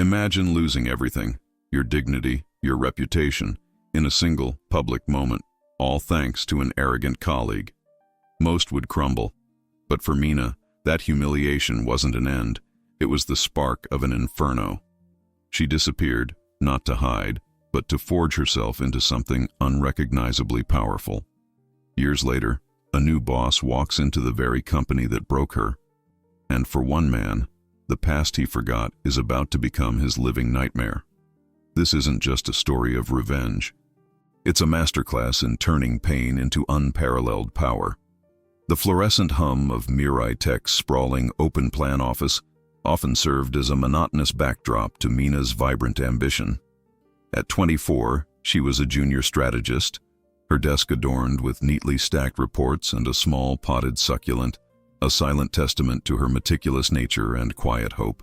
Imagine losing everything, your dignity, your reputation, in a single, public moment, all thanks to an arrogant colleague. Most would crumble. But for Mina, that humiliation wasn't an end. It was the spark of an inferno. She disappeared, not to hide, but to forge herself into something unrecognizably powerful. Years later, a new boss walks into the very company that broke her. And for one man, the past he forgot is about to become his living nightmare. This isn't just a story of revenge. It's a masterclass in turning pain into unparalleled power. The fluorescent hum of Mirai Tech's sprawling open-plan office often served as a monotonous backdrop to Mina's vibrant ambition. At 24, she was a junior strategist, her desk adorned with neatly stacked reports and a small potted succulent, a silent testament to her meticulous nature and quiet hope.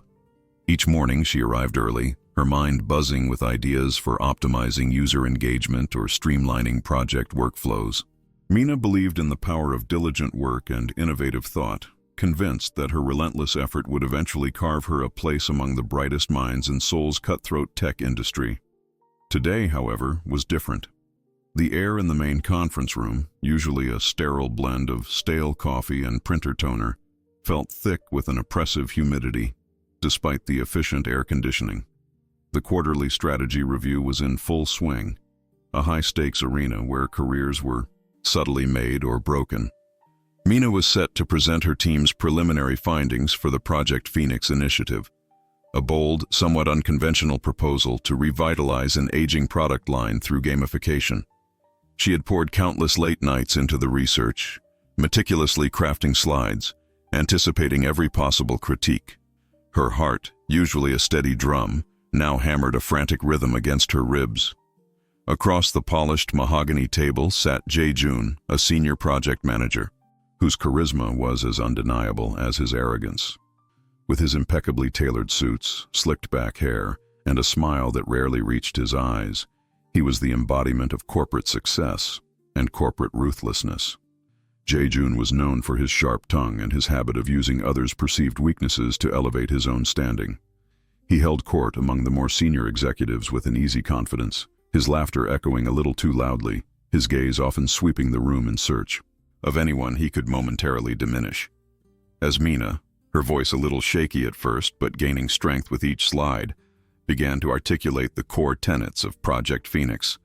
Each morning she arrived early, her mind buzzing with ideas for optimizing user engagement or streamlining project workflows. Mina believed in the power of diligent work and innovative thought, convinced that her relentless effort would eventually carve her a place among the brightest minds in Seoul's cutthroat tech industry. Today, however, was different. The air in the main conference room, usually a sterile blend of stale coffee and printer toner, felt thick with an oppressive humidity, despite the efficient air conditioning. The quarterly strategy review was in full swing, a high-stakes arena where careers were subtly made or broken. Mina was set to present her team's preliminary findings for the Project Phoenix initiative, a bold, somewhat unconventional proposal to revitalize an aging product line through gamification. She had poured countless late nights into the research, meticulously crafting slides, anticipating every possible critique. Her heart, usually a steady drum, now hammered a frantic rhythm against her ribs. Across the polished mahogany table sat Jae-joon, a senior project manager, whose charisma was as undeniable as his arrogance. With his impeccably tailored suits, slicked back hair, and a smile that rarely reached his eyes, he was the embodiment of corporate success and corporate ruthlessness. Jae-joon was known for his sharp tongue and his habit of using others' perceived weaknesses to elevate his own standing. He held court among the more senior executives with an easy confidence, his laughter echoing a little too loudly, his gaze often sweeping the room in search of anyone he could momentarily diminish. As Mina, her voice a little shaky at first but gaining strength with each slide, began to articulate the core tenets of Project Phoenix,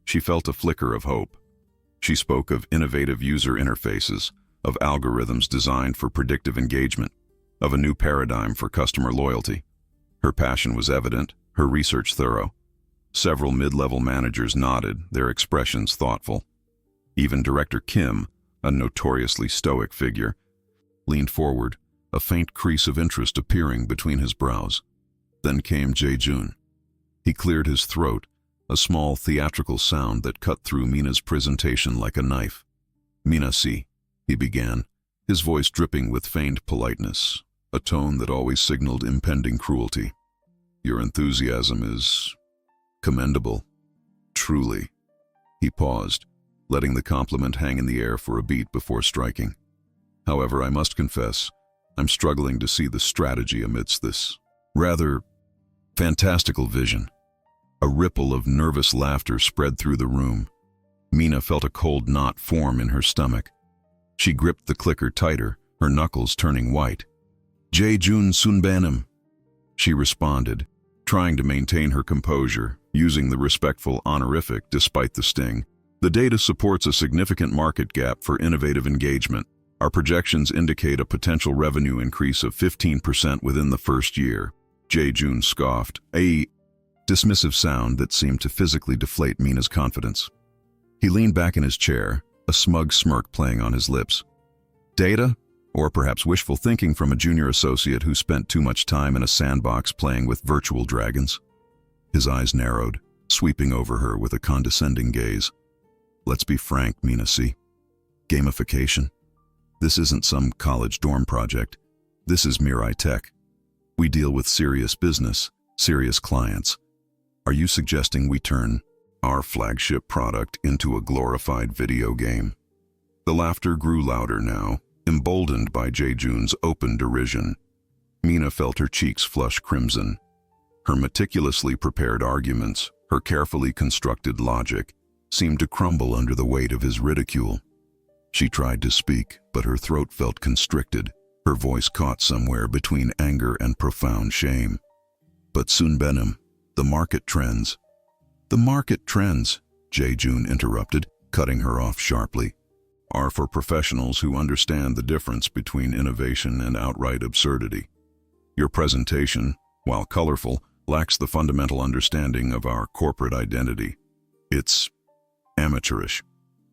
she felt a flicker of hope. She spoke of innovative user interfaces, of algorithms designed for predictive engagement, of a new paradigm for customer loyalty. Her passion was evident, her research thorough. Several mid-level managers nodded, their expressions thoughtful. Even Director Kim, a notoriously stoic figure, leaned forward, a faint crease of interest appearing between his brows. Then came Jae-joon. He cleared his throat, a small theatrical sound that cut through Mina's presentation like a knife. "Mina see," he began, his voice dripping with feigned politeness, a tone that always signaled impending cruelty. "Your enthusiasm is commendable. Truly." He paused, letting the compliment hang in the air for a beat before striking. "However, I must confess, I'm struggling to see the strategy amidst this rather fantastical vision." A ripple of nervous laughter spread through the room. Mina felt a cold knot form in her stomach. She gripped the clicker tighter, her knuckles turning white. "Jae-joon sunbanim," she responded, trying to maintain her composure, using the respectful honorific despite the sting. "The data supports a significant market gap for innovative engagement. Our projections indicate a potential revenue increase of 15% within the first year." Jae-joon scoffed, a dismissive sound that seemed to physically deflate Mina's confidence. He leaned back in his chair, a smug smirk playing on his lips. Data? Or perhaps wishful thinking from a junior associate who spent too much time in a sandbox playing with virtual dragons? His eyes narrowed, sweeping over her with a condescending gaze. "Let's be frank, Mina see. Gamification? This isn't some college dorm project. This is Mirai Tech. We deal with serious business, serious clients. Are you suggesting we turn our flagship product into a glorified video game?" The laughter grew louder now, emboldened by Jae-joon's open derision. Mina felt her cheeks flush crimson. Her meticulously prepared arguments, her carefully constructed logic, seemed to crumble under the weight of his ridicule. She tried to speak, but her throat felt constricted, her voice caught somewhere between anger and profound shame. "But Sunbenim, the market trends." "The market trends," Jae-joon interrupted, cutting her off sharply, "are for professionals who understand the difference between innovation and outright absurdity. Your presentation, while colorful, lacks the fundamental understanding of our corporate identity. It's amateurish.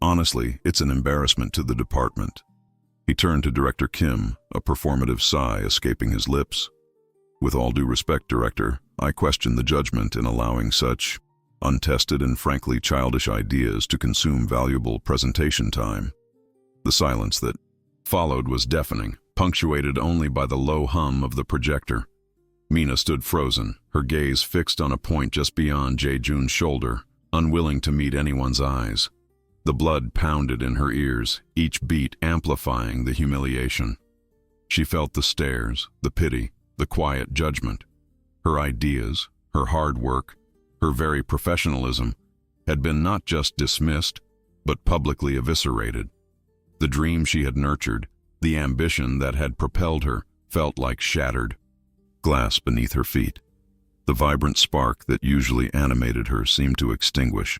Honestly, it's an embarrassment to the department." He turned to Director Kim, a performative sigh escaping his lips. "With all due respect, Director, I question the judgment in allowing such untested and frankly childish ideas to consume valuable presentation time." The silence that followed was deafening, punctuated only by the low hum of the projector. Mina stood frozen, her gaze fixed on a point just beyond Jae-joon's shoulder, unwilling to meet anyone's eyes. The blood pounded in her ears, each beat amplifying the humiliation. She felt the stares, the pity, the quiet judgment. Her ideas, her hard work, her very professionalism had been not just dismissed, but publicly eviscerated. The dream she had nurtured, the ambition that had propelled her, felt like shattered glass beneath her feet. The vibrant spark that usually animated her seemed to extinguish,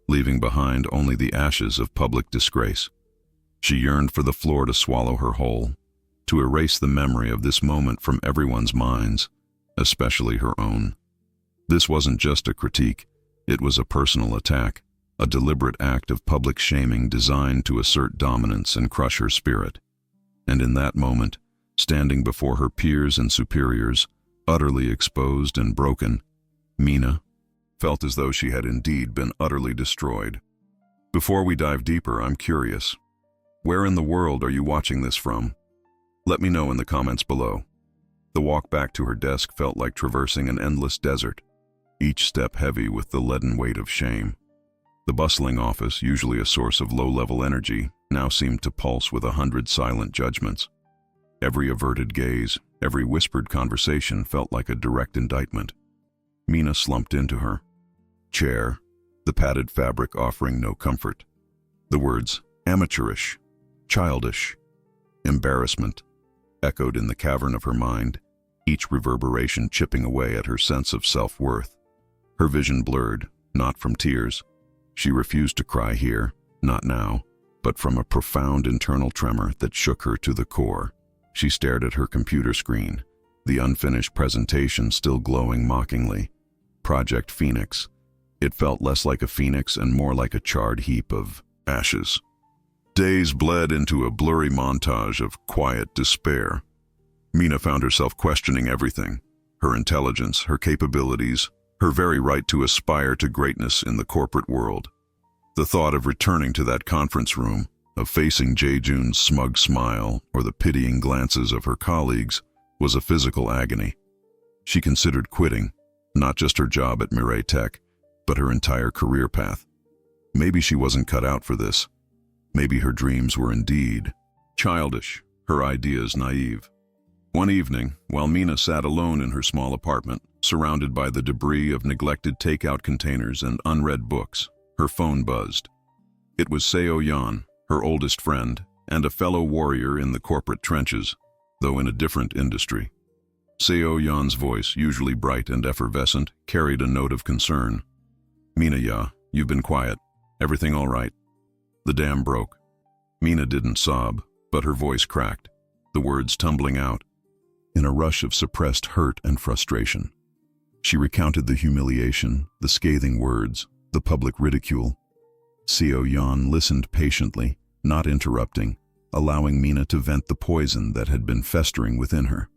leaving behind only the ashes of public disgrace. She yearned for the floor to swallow her whole, to erase the memory of this moment from everyone's minds, especially her own. This wasn't just a critique, it was a personal attack, a deliberate act of public shaming designed to assert dominance and crush her spirit. And in that moment, standing before her peers and superiors, utterly exposed and broken, Mina felt as though she had indeed been utterly destroyed. Before we dive deeper, I'm curious. Where in the world are you watching this from? Let me know in the comments below. The walk back to her desk felt like traversing an endless desert, each step heavy with the leaden weight of shame. The bustling office, usually a source of low-level energy, now seemed to pulse with 100 silent judgments. Every averted gaze, every whispered conversation felt like a direct indictment. Mina slumped into her chair, the padded fabric offering no comfort. The words amateurish, childish, embarrassment echoed in the cavern of her mind, each reverberation chipping away at her sense of self-worth. Her vision blurred, not from tears. She refused to cry here, not now, but from a profound internal tremor that shook her to the core. She stared at her computer screen, the unfinished presentation still glowing mockingly. Project Phoenix. It felt less like a phoenix and more like a charred heap of ashes. Days bled into a blurry montage of quiet despair. Mina found herself questioning everything: her intelligence, her capabilities, her very right to aspire to greatness in the corporate world. The thought of returning to that conference room, of facing Jae-joon's smug smile or the pitying glances of her colleagues, was a physical agony. She considered quitting, not just her job at Mirai Tech, but her entire career path. Maybe she wasn't cut out for this. Maybe her dreams were indeed childish, her ideas naive. One evening, while Mina sat alone in her small apartment, surrounded by the debris of neglected takeout containers and unread books, her phone buzzed. It was Seo-yeon, her oldest friend, and a fellow warrior in the corporate trenches, though in a different industry. Seo-yeon's voice, usually bright and effervescent, carried a note of concern. "Mina, ya, you've been quiet. Everything all right?" The dam broke. Mina didn't sob, but her voice cracked, the words tumbling out in a rush of suppressed hurt and frustration. She recounted the humiliation, the scathing words, the public ridicule. Seo-yeon listened patiently, not interrupting, allowing Mina to vent the poison that had been festering within her.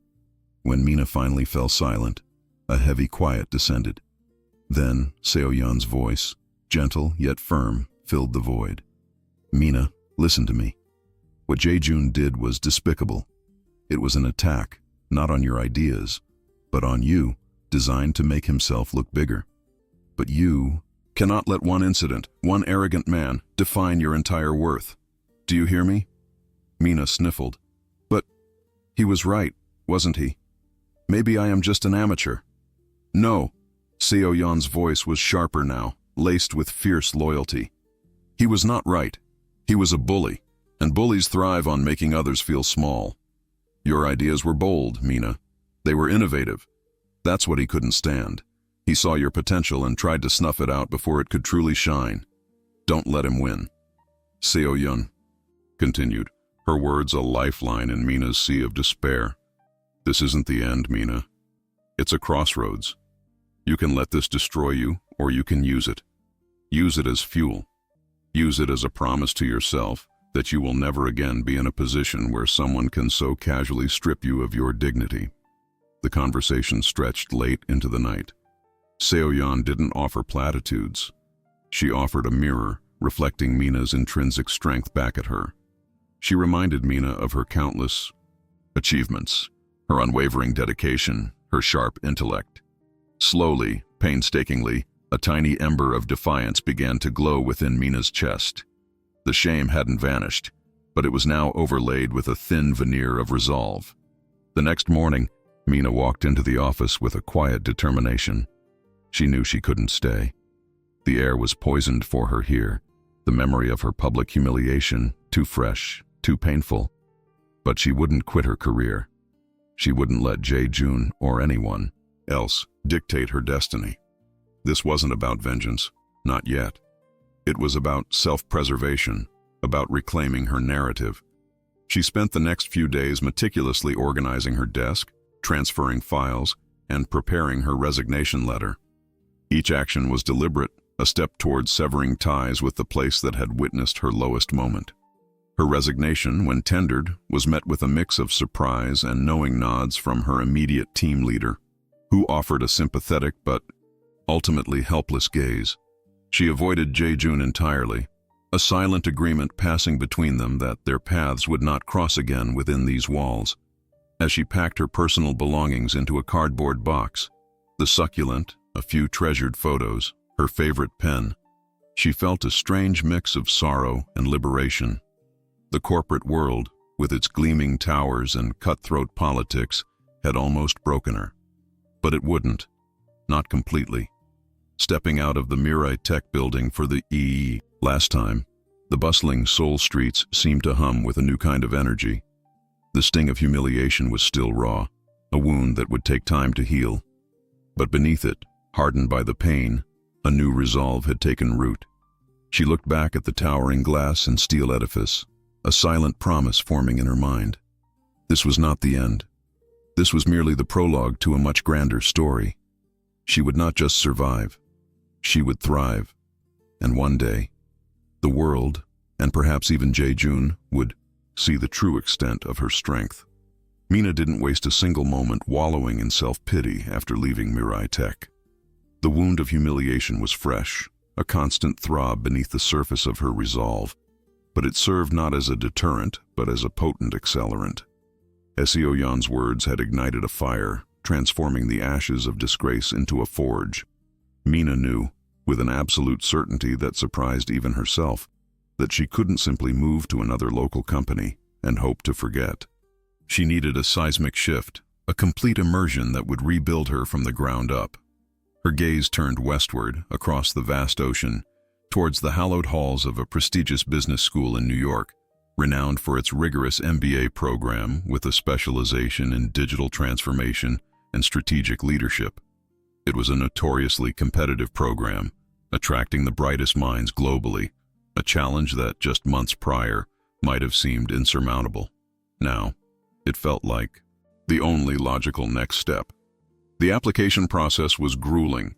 When Mina finally fell silent, a heavy quiet descended. Then Seo-yeon's voice, gentle yet firm, filled the void. "Mina, listen to me. What Jae-joon did was despicable. It was an attack, not on your ideas, but on you, designed to make himself look bigger. But you cannot let one incident, one arrogant man, define your entire worth. Do you hear me?" Mina sniffled. "But he was right, wasn't he? Maybe I am just an amateur." No. Seo-yeon's voice was sharper now, laced with fierce loyalty. He was not right. He was a bully, and bullies thrive on making others feel small. Your ideas were bold, Mina. They were innovative. That's what he couldn't stand. He saw your potential and tried to snuff it out before it could truly shine. Don't let him win. Seo-yeon continued, her words a lifeline in Mina's sea of despair. This isn't the end, Mina. It's a crossroads. You can let this destroy you, or you can use it. Use it as fuel. Use it as a promise to yourself that you will never again be in a position where someone can so casually strip you of your dignity. The conversation stretched late into the night. Seo-yeon didn't offer platitudes. She offered a mirror, reflecting Mina's intrinsic strength back at her. She reminded Mina of her countless achievements, her unwavering dedication, her sharp intellect. Slowly, painstakingly, a tiny ember of defiance began to glow within Mina's chest. The shame hadn't vanished, but it was now overlaid with a thin veneer of resolve. The next morning, Mina walked into the office with a quiet determination. She knew she couldn't stay. The air was poisoned for her here, the memory of her public humiliation, too fresh, too painful. But she wouldn't quit her career. She wouldn't let Jae-joon or anyone else dictate her destiny. This wasn't about vengeance, not yet. It was about self-preservation, about reclaiming her narrative. She spent the next few days meticulously organizing her desk, transferring files, and preparing her resignation letter. Each action was deliberate, a step towards severing ties with the place that had witnessed her lowest moment. Her resignation, when tendered, was met with a mix of surprise and knowing nods from her immediate team leader, who offered a sympathetic but ultimately helpless gaze. She avoided Jae-joon entirely, a silent agreement passing between them that their paths would not cross again within these walls. As she packed her personal belongings into a cardboard box, the succulent, a few treasured photos, her favorite pen, she felt a strange mix of sorrow and liberation. The corporate world, with its gleaming towers and cutthroat politics, had almost broken her. But it wouldn't. Not completely. Stepping out of the Mirai Tech building for the last time, the bustling Seoul streets seemed to hum with a new kind of energy. The sting of humiliation was still raw, a wound that would take time to heal. But beneath it, hardened by the pain, a new resolve had taken root. She looked back at the towering glass and steel edifice, a silent promise forming in her mind. This was not the end. This was merely the prologue to a much grander story. She would not just survive. She would thrive. And one day, the world, and perhaps even Jae-joon, would see the true extent of her strength. Mina didn't waste a single moment wallowing in self-pity after leaving Mirai Tech. The wound of humiliation was fresh, a constant throb beneath the surface of her resolve, but it served not as a deterrent, but as a potent accelerant. Seo-yeon's words had ignited a fire, transforming the ashes of disgrace into a forge. Mina knew, with an absolute certainty that surprised even herself, that she couldn't simply move to another local company and hope to forget. She needed a seismic shift, a complete immersion that would rebuild her from the ground up. Her gaze turned westward, across the vast ocean, towards the hallowed halls of a prestigious business school in New York, renowned for its rigorous MBA program with a specialization in digital transformation and strategic leadership. It was a notoriously competitive program, attracting the brightest minds globally, a challenge that just months prior might have seemed insurmountable. Now, it felt like the only logical next step. The application process was grueling,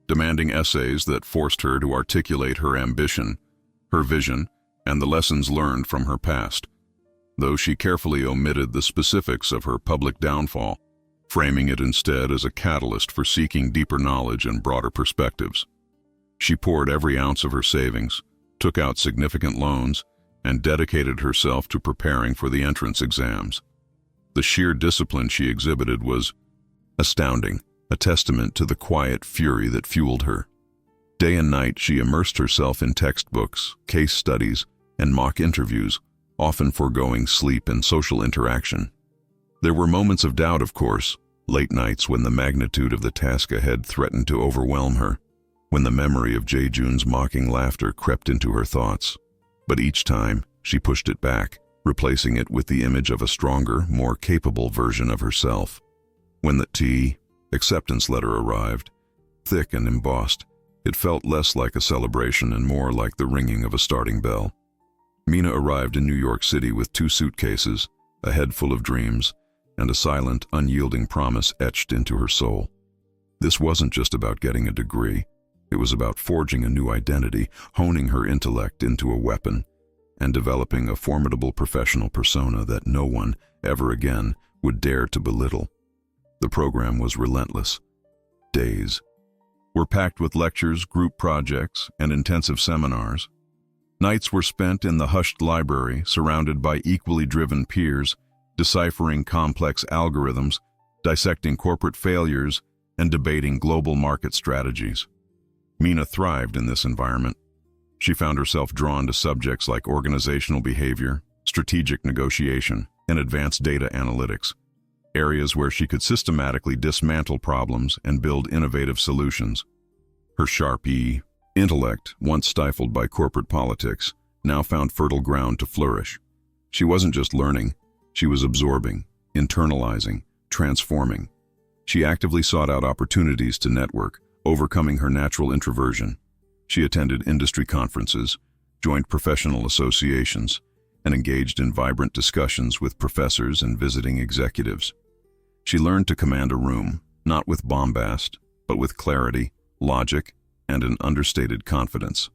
demanding essays that forced her to articulate her ambition, her vision, and the lessons learned from her past, though she carefully omitted the specifics of her public downfall, framing it instead as a catalyst for seeking deeper knowledge and broader perspectives. She poured every ounce of her savings, took out significant loans, and dedicated herself to preparing for the entrance exams. The sheer discipline she exhibited was astounding, a testament to the quiet fury that fueled her. Day and night she immersed herself in textbooks, case studies, and mock interviews, often foregoing sleep and social interaction. There were moments of doubt, of course, Late nights when the magnitude of the task ahead threatened to overwhelm her, when the memory of Jae-joon's mocking laughter crept into her thoughts. But each time, she pushed it back, replacing it with the image of a stronger, more capable version of herself. When the acceptance letter arrived, thick and embossed, it felt less like a celebration and more like the ringing of a starting bell. Mina arrived in New York City with 2 suitcases, a head full of dreams, and a silent, unyielding promise etched into her soul. This wasn't just about getting a degree. It was about forging a new identity, honing her intellect into a weapon, and developing a formidable professional persona that no one, ever again, would dare to belittle. The program was relentless. Days were packed with lectures, group projects, and intensive seminars. Nights were spent in the hushed library, surrounded by equally driven peers, deciphering complex algorithms, dissecting corporate failures, and debating global market strategies. Mina thrived in this environment. She found herself drawn to subjects like organizational behavior, strategic negotiation, and advanced data analytics, areas where she could systematically dismantle problems and build innovative solutions. Her sharp intellect, once stifled by corporate politics, now found fertile ground to flourish. She wasn't just learning, she was absorbing, internalizing, transforming. She actively sought out opportunities to network, overcoming her natural introversion. She attended industry conferences, joined professional associations, and engaged in vibrant discussions with professors and visiting executives. She learned to command a room, not with bombast, but with clarity, logic, and an understated confidence.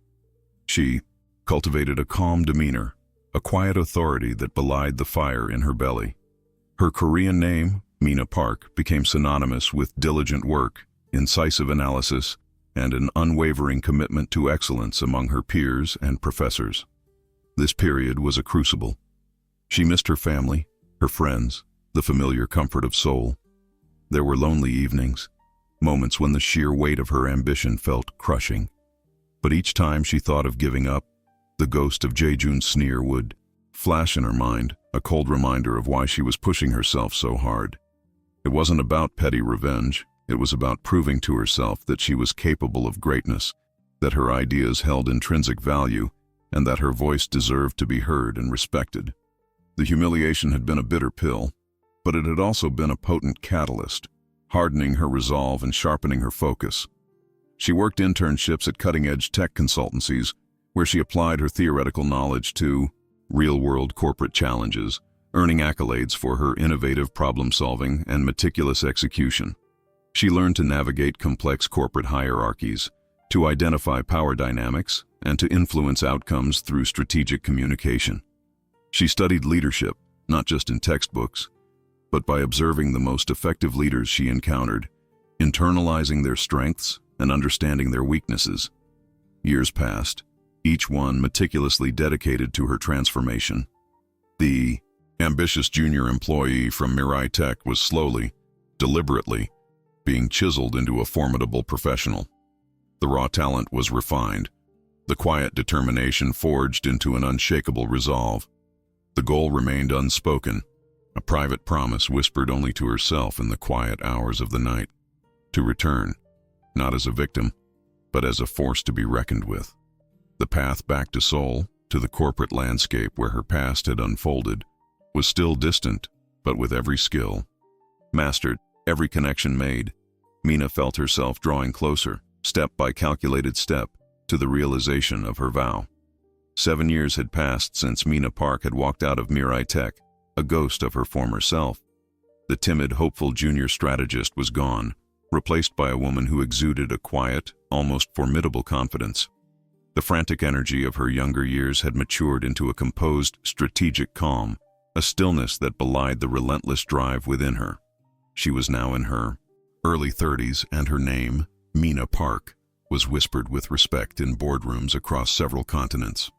She cultivated a calm demeanor, a quiet authority that belied the fire in her belly. Her Korean name, Mina Park, became synonymous with diligent work, incisive analysis, and an unwavering commitment to excellence among her peers and professors. This period was a crucible. She missed her family, her friends, the familiar comfort of soul. There were lonely evenings, moments when the sheer weight of her ambition felt crushing. But each time she thought of giving up, the ghost of Jae-joon's sneer would flash in her mind, a cold reminder of why she was pushing herself so hard. It wasn't about petty revenge. It was about proving to herself that she was capable of greatness, that her ideas held intrinsic value, and that her voice deserved to be heard and respected. The humiliation had been a bitter pill, but it had also been a potent catalyst, hardening her resolve and sharpening her focus. She worked internships at cutting-edge tech consultancies, where she applied her theoretical knowledge to real-world corporate challenges, earning accolades for her innovative problem-solving and meticulous execution. She learned to navigate complex corporate hierarchies, to identify power dynamics, and to influence outcomes through strategic communication. She studied leadership, not just in textbooks, but by observing the most effective leaders she encountered, internalizing their strengths and understanding their weaknesses. Years passed, each one meticulously dedicated to her transformation. The ambitious junior employee from Mirai Tech was slowly, deliberately, being chiseled into a formidable professional. The raw talent was refined, the quiet determination forged into an unshakable resolve. The goal remained unspoken, a private promise whispered only to herself in the quiet hours of the night, to return, not as a victim, but as a force to be reckoned with. The path back to Seoul, to the corporate landscape where her past had unfolded, was still distant, but with every skill mastered, every connection made, Mina felt herself drawing closer, step by calculated step, to the realization of her vow. 7 years had passed since Mina Park had walked out of Mirai Tech, a ghost of her former self. The timid, hopeful junior strategist was gone, replaced by a woman who exuded a quiet, almost formidable confidence. The frantic energy of her younger years had matured into a composed, strategic calm, a stillness that belied the relentless drive within her. She was now in her early 30s, and her name, Mina Park, was whispered with respect in boardrooms across several continents.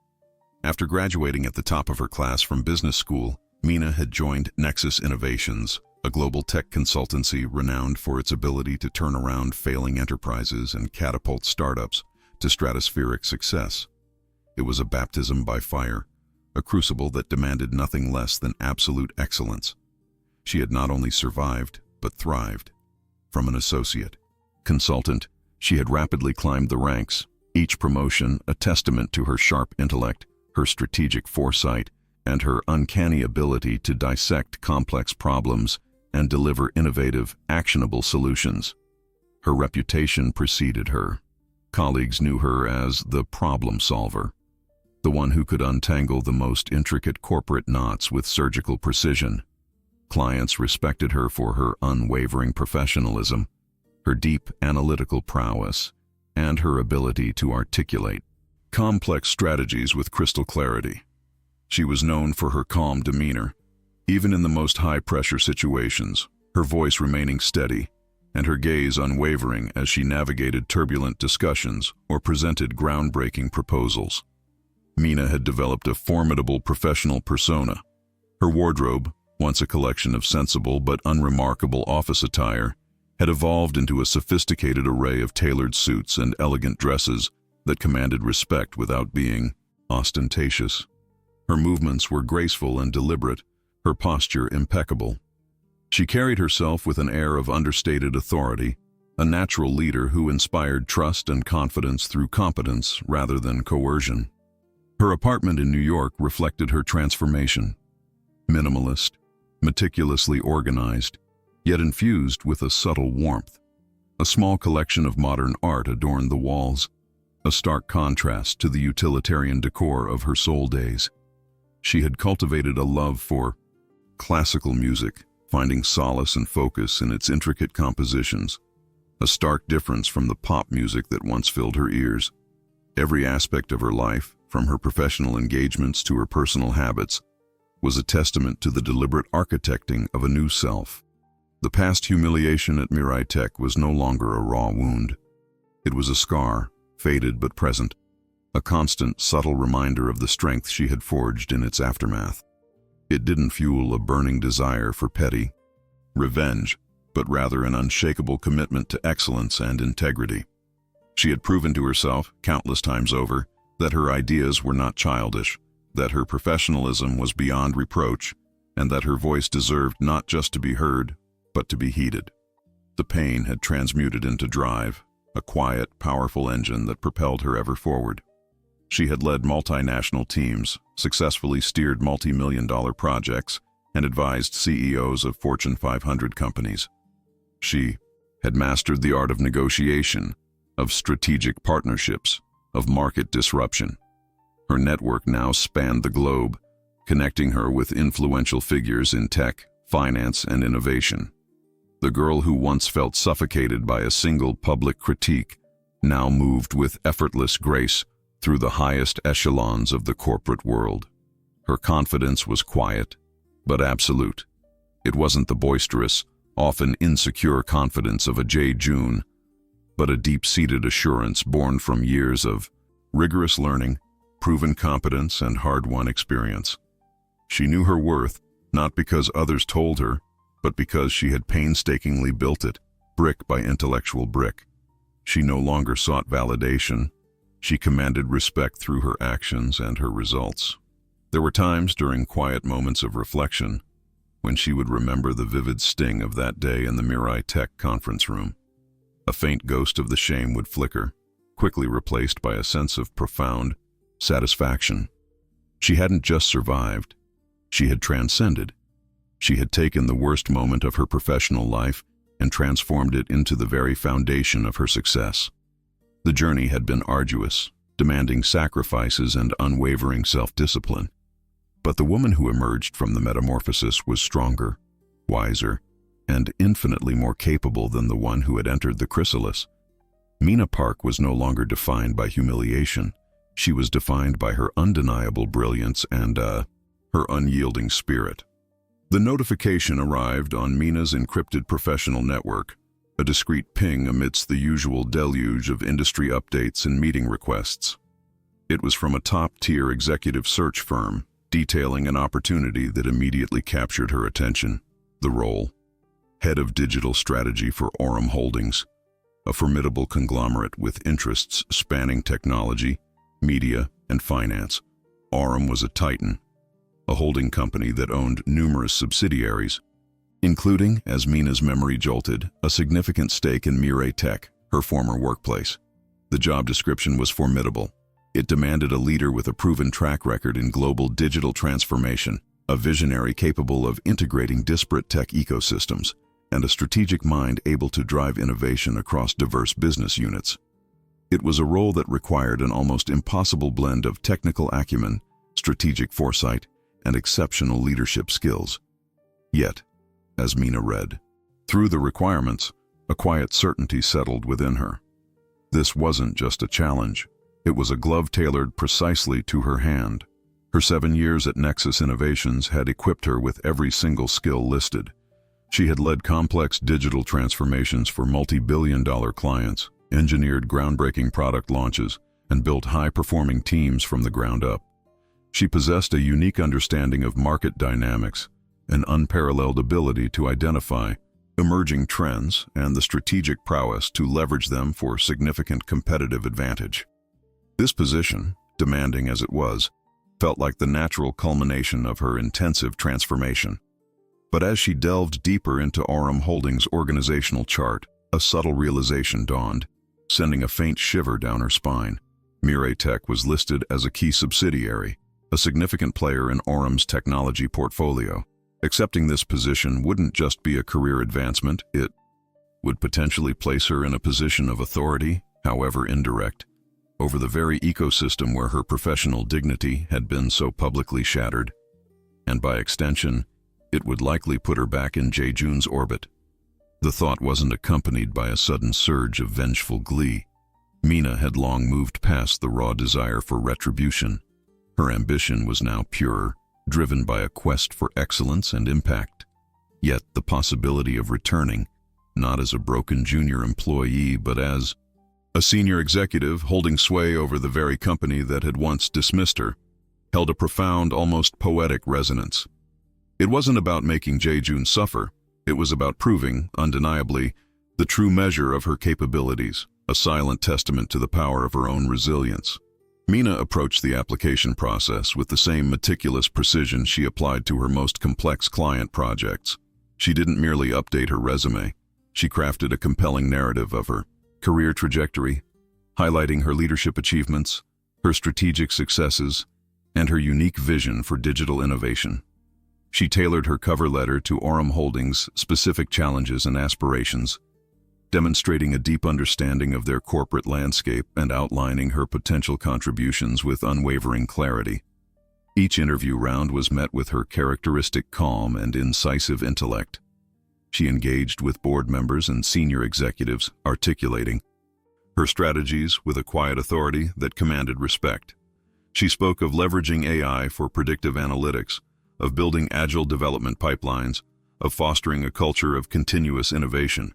After graduating at the top of her class from business school, Mina had joined Nexus Innovations, a global tech consultancy renowned for its ability to turn around failing enterprises and catapult startups to stratospheric success. It was a baptism by fire, a crucible that demanded nothing less than absolute excellence. She had not only survived, but thrived. From an associate, consultant, she had rapidly climbed the ranks, each promotion a testament to her sharp intellect, her strategic foresight, and her uncanny ability to dissect complex problems and deliver innovative, actionable solutions. Her reputation preceded her. Colleagues knew her as the problem solver, the one who could untangle the most intricate corporate knots with surgical precision. Clients respected her for her unwavering professionalism, her deep analytical prowess, and her ability to articulate complex strategies with crystal clarity. She was known for her calm demeanor, even in the most high-pressure situations, her voice remaining steady and her gaze unwavering as she navigated turbulent discussions or presented groundbreaking proposals. Mina had developed a formidable professional persona. Her wardrobe, once a collection of sensible but unremarkable office attire, had evolved into a sophisticated array of tailored suits and elegant dresses that commanded respect without being ostentatious. Her movements were graceful and deliberate, her posture impeccable. She carried herself with an air of understated authority, a natural leader who inspired trust and confidence through competence rather than coercion. Her apartment in New York reflected her transformation. Minimalist, meticulously organized, yet infused with a subtle warmth. A small collection of modern art adorned the walls, a stark contrast to the utilitarian decor of her soul days. She had cultivated a love for classical music, finding solace and focus in its intricate compositions, a stark difference from the pop music that once filled her ears. Every aspect of her life, from her professional engagements to her personal habits, was a testament to the deliberate architecting of a new self. The past humiliation at Mirai Tech was no longer a raw wound. It was a scar, faded but present, a constant, subtle reminder of the strength she had forged in its aftermath. It didn't fuel a burning desire for petty revenge, but rather an unshakable commitment to excellence and integrity. She had proven to herself, countless times over, that her ideas were not childish, that her professionalism was beyond reproach, and that her voice deserved not just to be heard, but to be heeded. The pain had transmuted into drive, a quiet, powerful engine that propelled her ever forward. She had led multinational teams, successfully steered multi-million-dollar projects, and advised CEOs of Fortune 500 companies. She had mastered the art of negotiation, of strategic partnerships, of market disruption. Her network now spanned the globe, connecting her with influential figures in tech, finance, and innovation. The girl who once felt suffocated by a single public critique now moved with effortless grace through the highest echelons of the corporate world. Her confidence was quiet, but absolute. It wasn't the boisterous, often insecure confidence of a Jae-joon, but a deep-seated assurance born from years of rigorous learning, proven competence, and hard-won experience. She knew her worth, not because others told her, but because she had painstakingly built it, brick by intellectual brick. She no longer sought validation. She commanded respect through her actions and her results. There were times during quiet moments of reflection when she would remember the vivid sting of that day in the Mirai Tech conference room. A faint ghost of the shame would flicker, quickly replaced by a sense of profound satisfaction. She hadn't just survived, she had transcended. She had taken the worst moment of her professional life and transformed it into the very foundation of her success. The journey had been arduous, demanding sacrifices and unwavering self-discipline. But the woman who emerged from the metamorphosis was stronger, wiser, and infinitely more capable than the one who had entered the chrysalis. Mina Park was no longer defined by humiliation. She was defined by her undeniable brilliance and, her unyielding spirit. The notification arrived on Mina's encrypted professional network, a discreet ping amidst the usual deluge of industry updates and meeting requests. It was from a top-tier executive search firm, detailing an opportunity that immediately captured her attention. The role: Head of Digital Strategy for Aurum Holdings, a formidable conglomerate with interests spanning technology, media, and finance. Aurum was a titan, a holding company that owned numerous subsidiaries, including, as Mina's memory jolted, a significant stake in Mirai Tech, her former workplace. The job description was formidable. It demanded a leader with a proven track record in global digital transformation, a visionary capable of integrating disparate tech ecosystems, and a strategic mind able to drive innovation across diverse business units. It was a role that required an almost impossible blend of technical acumen, strategic foresight, and exceptional leadership skills. Yet, as Mina read through the requirements, a quiet certainty settled within her. This wasn't just a challenge. It was a glove tailored precisely to her hand. Her 7 years at Nexus Innovations had equipped her with every single skill listed. She had led complex digital transformations for multi-billion-dollar clients, engineered groundbreaking product launches, and built high-performing teams from the ground up. She possessed a unique understanding of market dynamics, an unparalleled ability to identify emerging trends, and the strategic prowess to leverage them for significant competitive advantage. This position, demanding as it was, felt like the natural culmination of her intensive transformation. But as she delved deeper into Aurum Holdings' organizational chart, a subtle realization dawned, sending a faint shiver down her spine. Mirai Tech was listed as a key subsidiary, a significant player in Aurum's technology portfolio. Accepting this position wouldn't just be a career advancement, it would potentially place her in a position of authority, however indirect, over the very ecosystem where her professional dignity had been so publicly shattered. And by extension, it would likely put her back in Jae-joon's orbit. The thought wasn't accompanied by a sudden surge of vengeful glee. Mina had long moved past the raw desire for retribution. Her ambition was now purer, driven by a quest for excellence and impact. Yet the possibility of returning, not as a broken junior employee, but as a senior executive holding sway over the very company that had once dismissed her, held a profound, almost poetic resonance. It wasn't about making Jae-joon suffer. It was about proving, undeniably, the true measure of her capabilities, a silent testament to the power of her own resilience. Mina approached the application process with the same meticulous precision she applied to her most complex client projects. She didn't merely update her resume. She crafted a compelling narrative of her career trajectory, highlighting her leadership achievements, her strategic successes, and her unique vision for digital innovation. She tailored her cover letter to Aurum Holdings' specific challenges and aspirations, demonstrating a deep understanding of their corporate landscape and outlining her potential contributions with unwavering clarity. Each interview round was met with her characteristic calm and incisive intellect. She engaged with board members and senior executives, articulating her strategies with a quiet authority that commanded respect. She spoke of leveraging AI for predictive analytics, of building agile development pipelines, of fostering a culture of continuous innovation.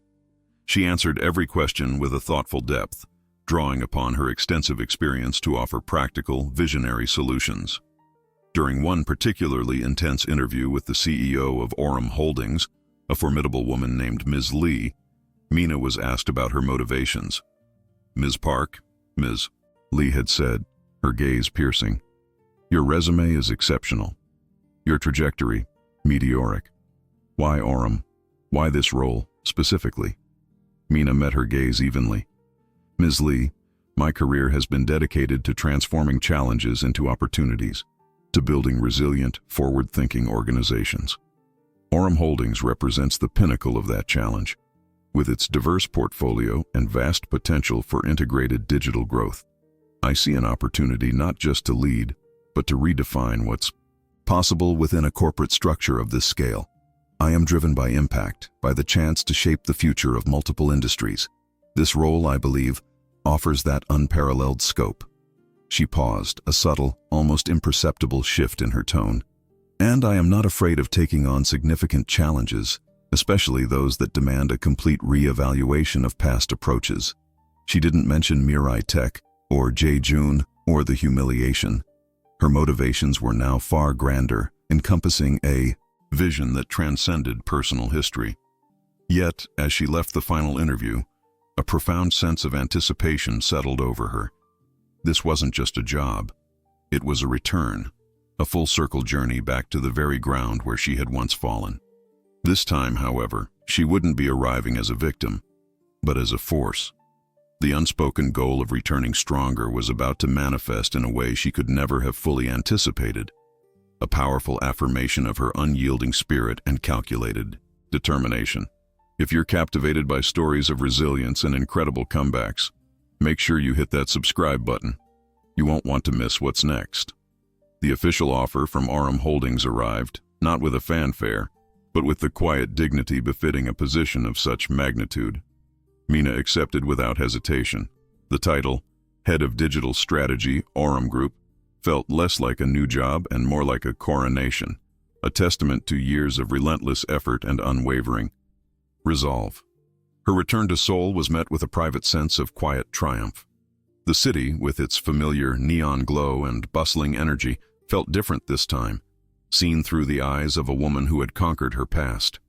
She answered every question with a thoughtful depth, drawing upon her extensive experience to offer practical, visionary solutions. During one particularly intense interview with the CEO of Aurum Holdings, a formidable woman named Ms. Lee, Mina was asked about her motivations. "Ms. Park," Ms. Lee had said, her gaze piercing, "your resume is exceptional. Your trajectory, meteoric. Why Aurum? Why this role, specifically?" Mina met her gaze evenly. "Ms. Lee, my career has been dedicated to transforming challenges into opportunities, to building resilient, forward-thinking organizations. Aurum Holdings represents the pinnacle of that challenge, with its diverse portfolio and vast potential for integrated digital growth. I see an opportunity not just to lead, but to redefine what's possible within a corporate structure of this scale. I am driven by impact, by the chance to shape the future of multiple industries. This role, I believe, offers that unparalleled scope." She paused, a subtle, almost imperceptible shift in her tone. "And I am not afraid of taking on significant challenges, especially those that demand a complete re-evaluation of past approaches." She didn't mention Mirai Tech, or Jae-joon, or the humiliation. Her motivations were now far grander, encompassing a vision that transcended personal history. Yet, as she left the final interview, a profound sense of anticipation settled over her. This wasn't just a job. It was a return, a full-circle journey back to the very ground where she had once fallen. This time, however, she wouldn't be arriving as a victim, but as a force. The unspoken goal of returning stronger was about to manifest in a way she could never have fully anticipated. A powerful affirmation of her unyielding spirit and calculated determination. If you're captivated by stories of resilience and incredible comebacks, make sure you hit that subscribe button. You won't want to miss what's next. The official offer from Aurum Holdings arrived, not with a fanfare, but with the quiet dignity befitting a position of such magnitude. Mina accepted without hesitation. The title, Head of Digital Strategy, Aurum Group, felt less like a new job and more like a coronation, a testament to years of relentless effort and unwavering resolve. Her return to Seoul was met with a private sense of quiet triumph. The city, with its familiar neon glow and bustling energy, felt different this time, seen through the eyes of a woman who had conquered her past.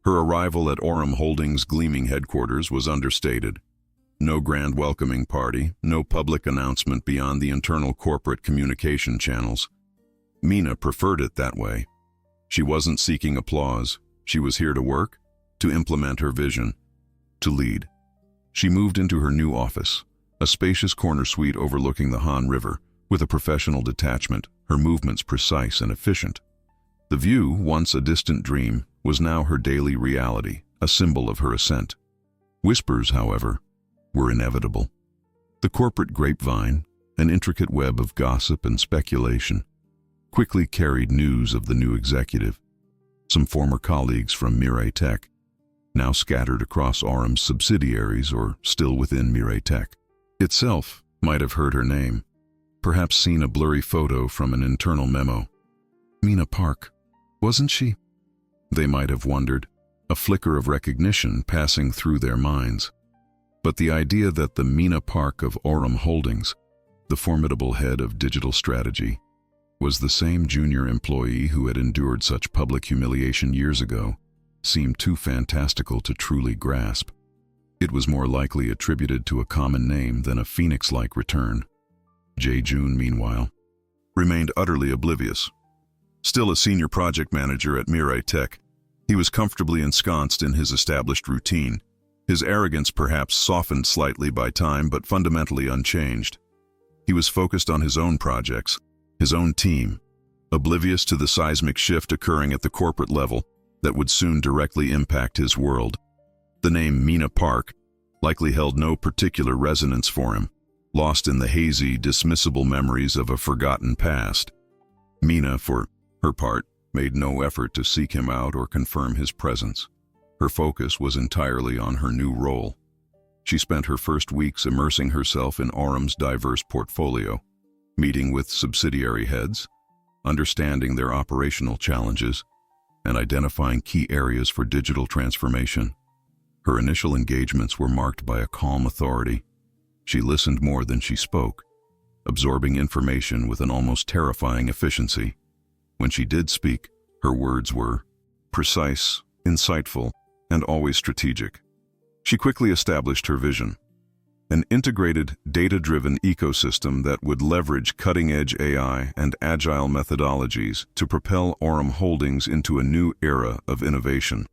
Her arrival at Aurum Holdings' gleaming headquarters was understated. No grand welcoming party, no public announcement beyond the internal corporate communication channels. Mina preferred it that way. She wasn't seeking applause. She was here to work, to implement her vision, to lead. She moved into her new office, a spacious corner suite overlooking the Han River, with a professional detachment, her movements precise and efficient. The view, once a distant dream, was now her daily reality, a symbol of her ascent. Whispers, however, were inevitable. The corporate grapevine, an intricate web of gossip and speculation, quickly carried news of the new executive. Some former colleagues from Mirai Tech, now scattered across Aurum's subsidiaries or still within Mirai Tech itself, might have heard her name, perhaps seen a blurry photo from an internal memo. Mina Park, wasn't she? They might have wondered, a flicker of recognition passing through their minds. But the idea that the Mina Park of Aurum Holdings, the formidable head of digital strategy, was the same junior employee who had endured such public humiliation years ago, seemed too fantastical to truly grasp. It was more likely attributed to a common name than a phoenix-like return. Jae-joon, meanwhile, remained utterly oblivious. Still a senior project manager at Mirai Tech, he was comfortably ensconced in his established routine, his arrogance perhaps softened slightly by time but fundamentally unchanged. He was focused on his own projects, his own team, oblivious to the seismic shift occurring at the corporate level that would soon directly impact his world. The name Mina Park likely held no particular resonance for him, lost in the hazy, dismissible memories of a forgotten past. Mina, for her part, made no effort to seek him out or confirm his presence. Her focus was entirely on her new role. She spent her first weeks immersing herself in Aurum's diverse portfolio, meeting with subsidiary heads, understanding their operational challenges, and identifying key areas for digital transformation. Her initial engagements were marked by a calm authority. She listened more than she spoke, absorbing information with an almost terrifying efficiency. When she did speak, her words were precise, insightful, and always strategic. She quickly established her vision: an integrated, data-driven ecosystem that would leverage cutting-edge AI and agile methodologies to propel Aurum Holdings into a new era of innovation.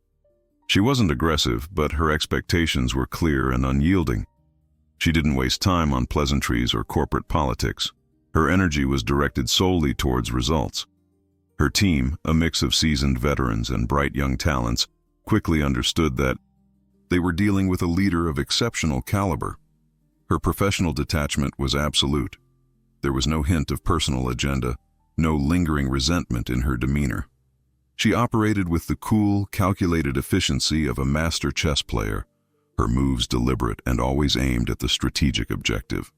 She wasn't aggressive, but her expectations were clear and unyielding. She didn't waste time on pleasantries or corporate politics. Her energy was directed solely towards results. Her team, a mix of seasoned veterans and bright young talents, quickly understood that they were dealing with a leader of exceptional caliber. Her professional detachment was absolute. There was no hint of personal agenda, no lingering resentment in her demeanor. She operated with the cool, calculated efficiency of a master chess player, her moves deliberate and always aimed at the strategic objective.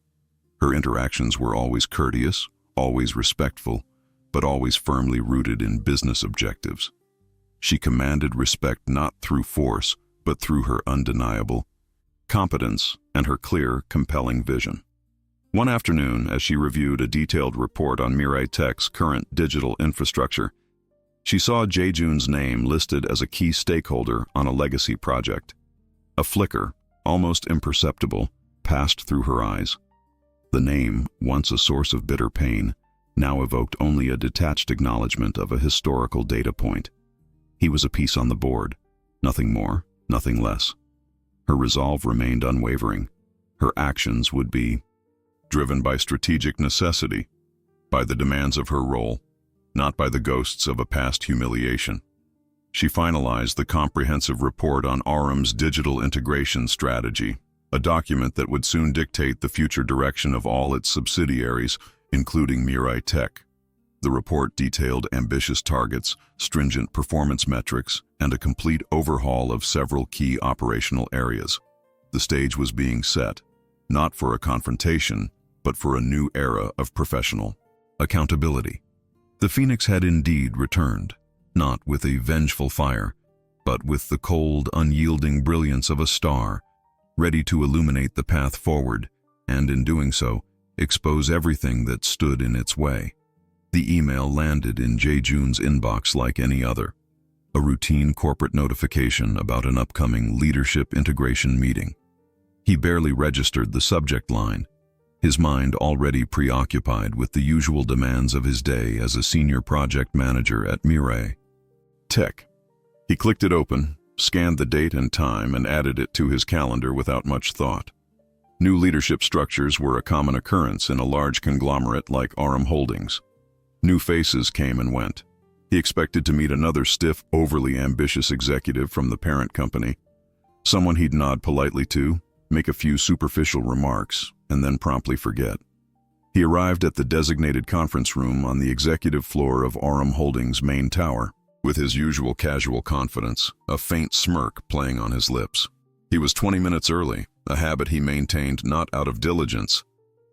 Her interactions were always courteous, always respectful, but always firmly rooted in business objectives. She commanded respect not through force, but through her undeniable competence and her clear, compelling vision. One afternoon, as she reviewed a detailed report on Mirai Tech's current digital infrastructure, she saw Jae-joon's name listed as a key stakeholder on a legacy project. A flicker, almost imperceptible, passed through her eyes. The name, once a source of bitter pain, now evoked only a detached acknowledgement of a historical data point. He was a piece on the board. Nothing more, nothing less. Her resolve remained unwavering. Her actions would be driven by strategic necessity, by the demands of her role, not by the ghosts of a past humiliation. She finalized the comprehensive report on RM's digital integration strategy, a document that would soon dictate the future direction of all its subsidiaries, including Mirai Tech. The report detailed ambitious targets, stringent performance metrics, and a complete overhaul of several key operational areas. The stage was being set, not for a confrontation, but for a new era of professional accountability. The Phoenix had indeed returned, not with a vengeful fire, but with the cold, unyielding brilliance of a star, ready to illuminate the path forward, and in doing so, expose everything that stood in its way. The email landed in Jae-joon's inbox like any other, a routine corporate notification about an upcoming leadership integration meeting. He barely registered the subject line, his mind already preoccupied with the usual demands of his day as a senior project manager at Mirai Tech. He clicked it open, scanned the date and time, and added it to his calendar without much thought. New leadership structures were a common occurrence in a large conglomerate like RM Holdings. New faces came and went. He expected to meet another stiff, overly ambitious executive from the parent company, someone he'd nod politely to, make a few superficial remarks, and then promptly forget. He arrived at the designated conference room on the executive floor of RM Holdings' main tower, with his usual casual confidence, a faint smirk playing on his lips. He was 20 minutes early, a habit he maintained not out of diligence,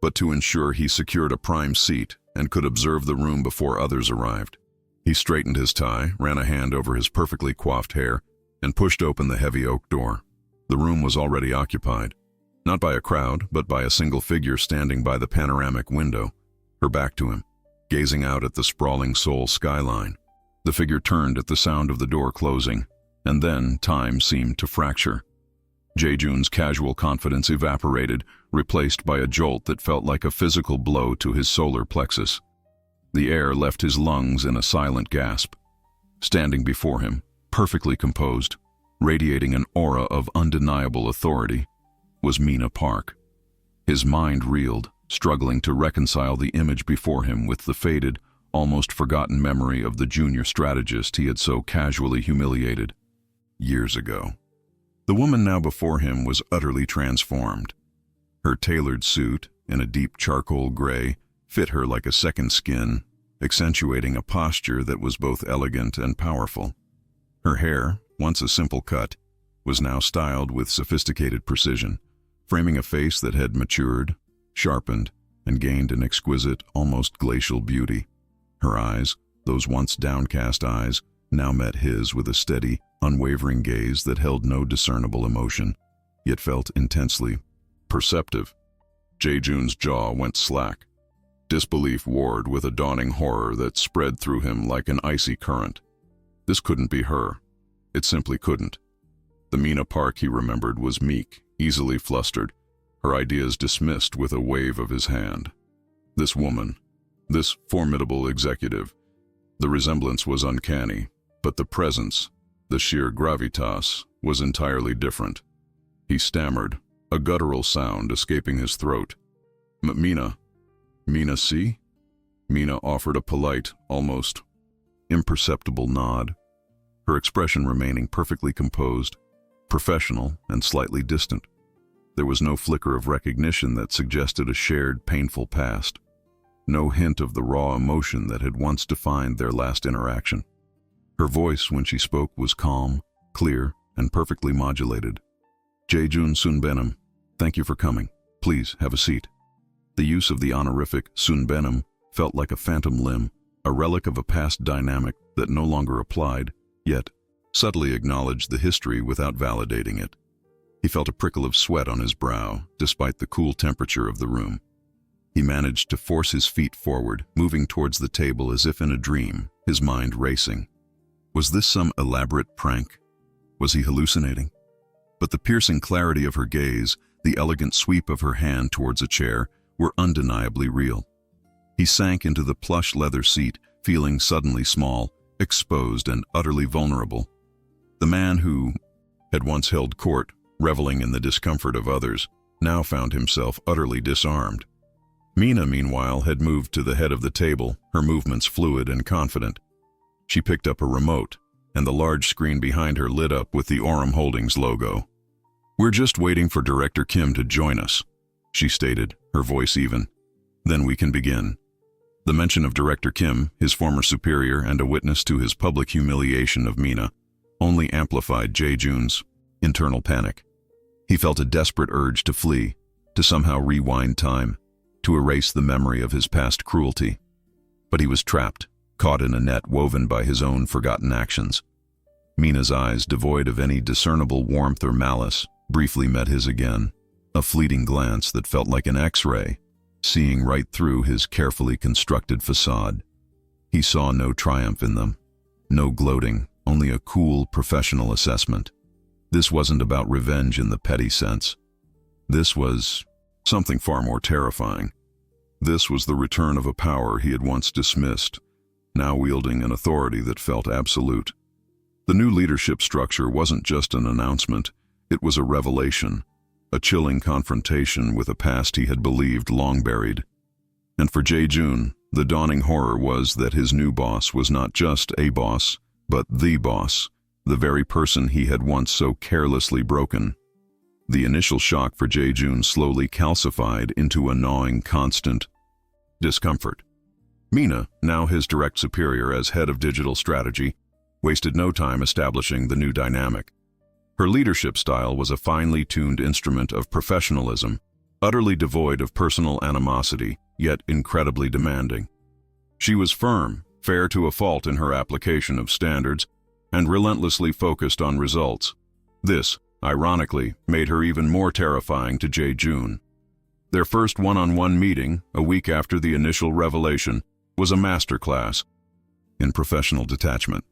but to ensure he secured a prime seat and could observe the room before others arrived. He straightened his tie, ran a hand over his perfectly coiffed hair, and pushed open the heavy oak door. The room was already occupied, not by a crowd, but by a single figure standing by the panoramic window, her back to him, gazing out at the sprawling Seoul skyline. The figure turned at the sound of the door closing, and then time seemed to fracture. Jae-joon's casual confidence evaporated, replaced by a jolt that felt like a physical blow to his solar plexus. The air left his lungs in a silent gasp. Standing before him, perfectly composed, radiating an aura of undeniable authority, was Mina Park. His mind reeled, struggling to reconcile the image before him with the faded, almost forgotten memory of the junior strategist he had so casually humiliated years ago. The woman now before him was utterly transformed. Her tailored suit, in a deep charcoal gray, fit her like a second skin, accentuating a posture that was both elegant and powerful. Her hair, once a simple cut, was now styled with sophisticated precision, framing a face that had matured, sharpened, and gained an exquisite, almost glacial beauty. Her eyes, those once downcast eyes, now met his with a steady, unwavering gaze that held no discernible emotion, yet felt intensely perceptive. Jae-joon's jaw went slack. Disbelief warred with a dawning horror that spread through him like an icy current. This couldn't be her. It simply couldn't. The Mina Park he remembered was meek, easily flustered, her ideas dismissed with a wave of his hand. This woman, this formidable executive, the resemblance was uncanny, but the presence, the sheer gravitas, was entirely different. He stammered, a guttural sound escaping his throat. Mina see? Mina offered a polite, almost imperceptible nod, her expression remaining perfectly composed, professional, and slightly distant. There was no flicker of recognition that suggested a shared, painful past, no hint of the raw emotion that had once defined their last interaction. Her voice, when she spoke, was calm, clear, and perfectly modulated. Jae-joon Sunbenim, thank you for coming. Please, have a seat. The use of the honorific Sunbenim felt like a phantom limb, a relic of a past dynamic that no longer applied, yet subtly acknowledged the history without validating it. He felt a prickle of sweat on his brow, despite the cool temperature of the room. He managed to force his feet forward, moving towards the table as if in a dream, his mind racing. Was this some elaborate prank? Was he hallucinating? But the piercing clarity of her gaze, the elegant sweep of her hand towards a chair, were undeniably real. He sank into the plush leather seat, feeling suddenly small, exposed and utterly vulnerable. The man who had once held court, reveling in the discomfort of others, now found himself utterly disarmed. Mina, meanwhile, had moved to the head of the table, her movements fluid and confident. She picked up a remote, and the large screen behind her lit up with the Aurum Holdings logo. "We're just waiting for Director Kim to join us," she stated, her voice even. "Then we can begin." The mention of Director Kim, his former superior and a witness to his public humiliation of Mina, only amplified Jae-joon's internal panic. He felt a desperate urge to flee, to somehow rewind time, to erase the memory of his past cruelty. But he was trapped, caught in a net woven by his own forgotten actions. Mina's eyes, devoid of any discernible warmth or malice, briefly met his again, a fleeting glance that felt like an X-ray, seeing right through his carefully constructed facade. He saw no triumph in them, no gloating, only a cool, professional assessment. This wasn't about revenge in the petty sense. This was something far more terrifying. This was the return of a power he had once dismissed, now wielding an authority that felt absolute. The new leadership structure wasn't just an announcement, it was a revelation, a chilling confrontation with a past he had believed long buried. And for Jae-joon, the dawning horror was that his new boss was not just a boss, but the boss, the very person he had once so carelessly broken. The initial shock for Jae-joon slowly calcified into a gnawing, constant discomfort. Mina, now his direct superior as head of digital strategy, wasted no time establishing the new dynamic. Her leadership style was a finely tuned instrument of professionalism, utterly devoid of personal animosity, yet incredibly demanding. She was firm, fair to a fault in her application of standards, and relentlessly focused on results. This, ironically, made her even more terrifying to Jae-joon. Their first one-on-one meeting, a week after the initial revelation, was a masterclass in professional detachment.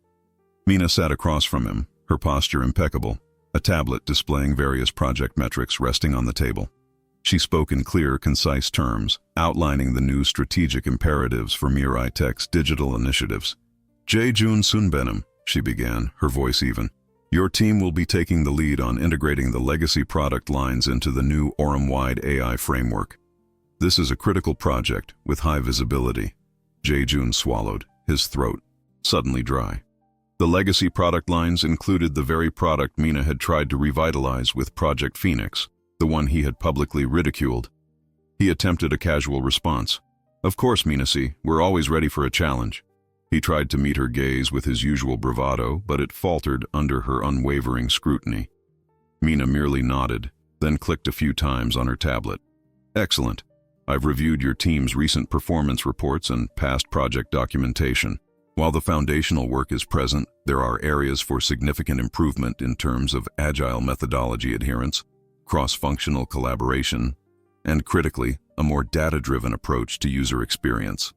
Mina sat across from him, her posture impeccable, a tablet displaying various project metrics resting on the table. She spoke in clear, concise terms, outlining the new strategic imperatives for Mirai Tech's digital initiatives. "Jae-joon Sunbenim," she began, her voice even. "Your team will be taking the lead on integrating the legacy product lines into the new Aurum-wide AI framework. This is a critical project with high visibility." Jae-joon swallowed, his throat suddenly dry. The legacy product lines included the very product Mina had tried to revitalize with Project Phoenix, the one he had publicly ridiculed. He attempted a casual response. "Of course, Mina-see, we're always ready for a challenge." He tried to meet her gaze with his usual bravado, but it faltered under her unwavering scrutiny. Mina merely nodded, then clicked a few times on her tablet. "Excellent. I've reviewed your team's recent performance reports and past project documentation. While the foundational work is present, there are areas for significant improvement in terms of agile methodology adherence, cross-functional collaboration, and critically, a more data-driven approach to user experience."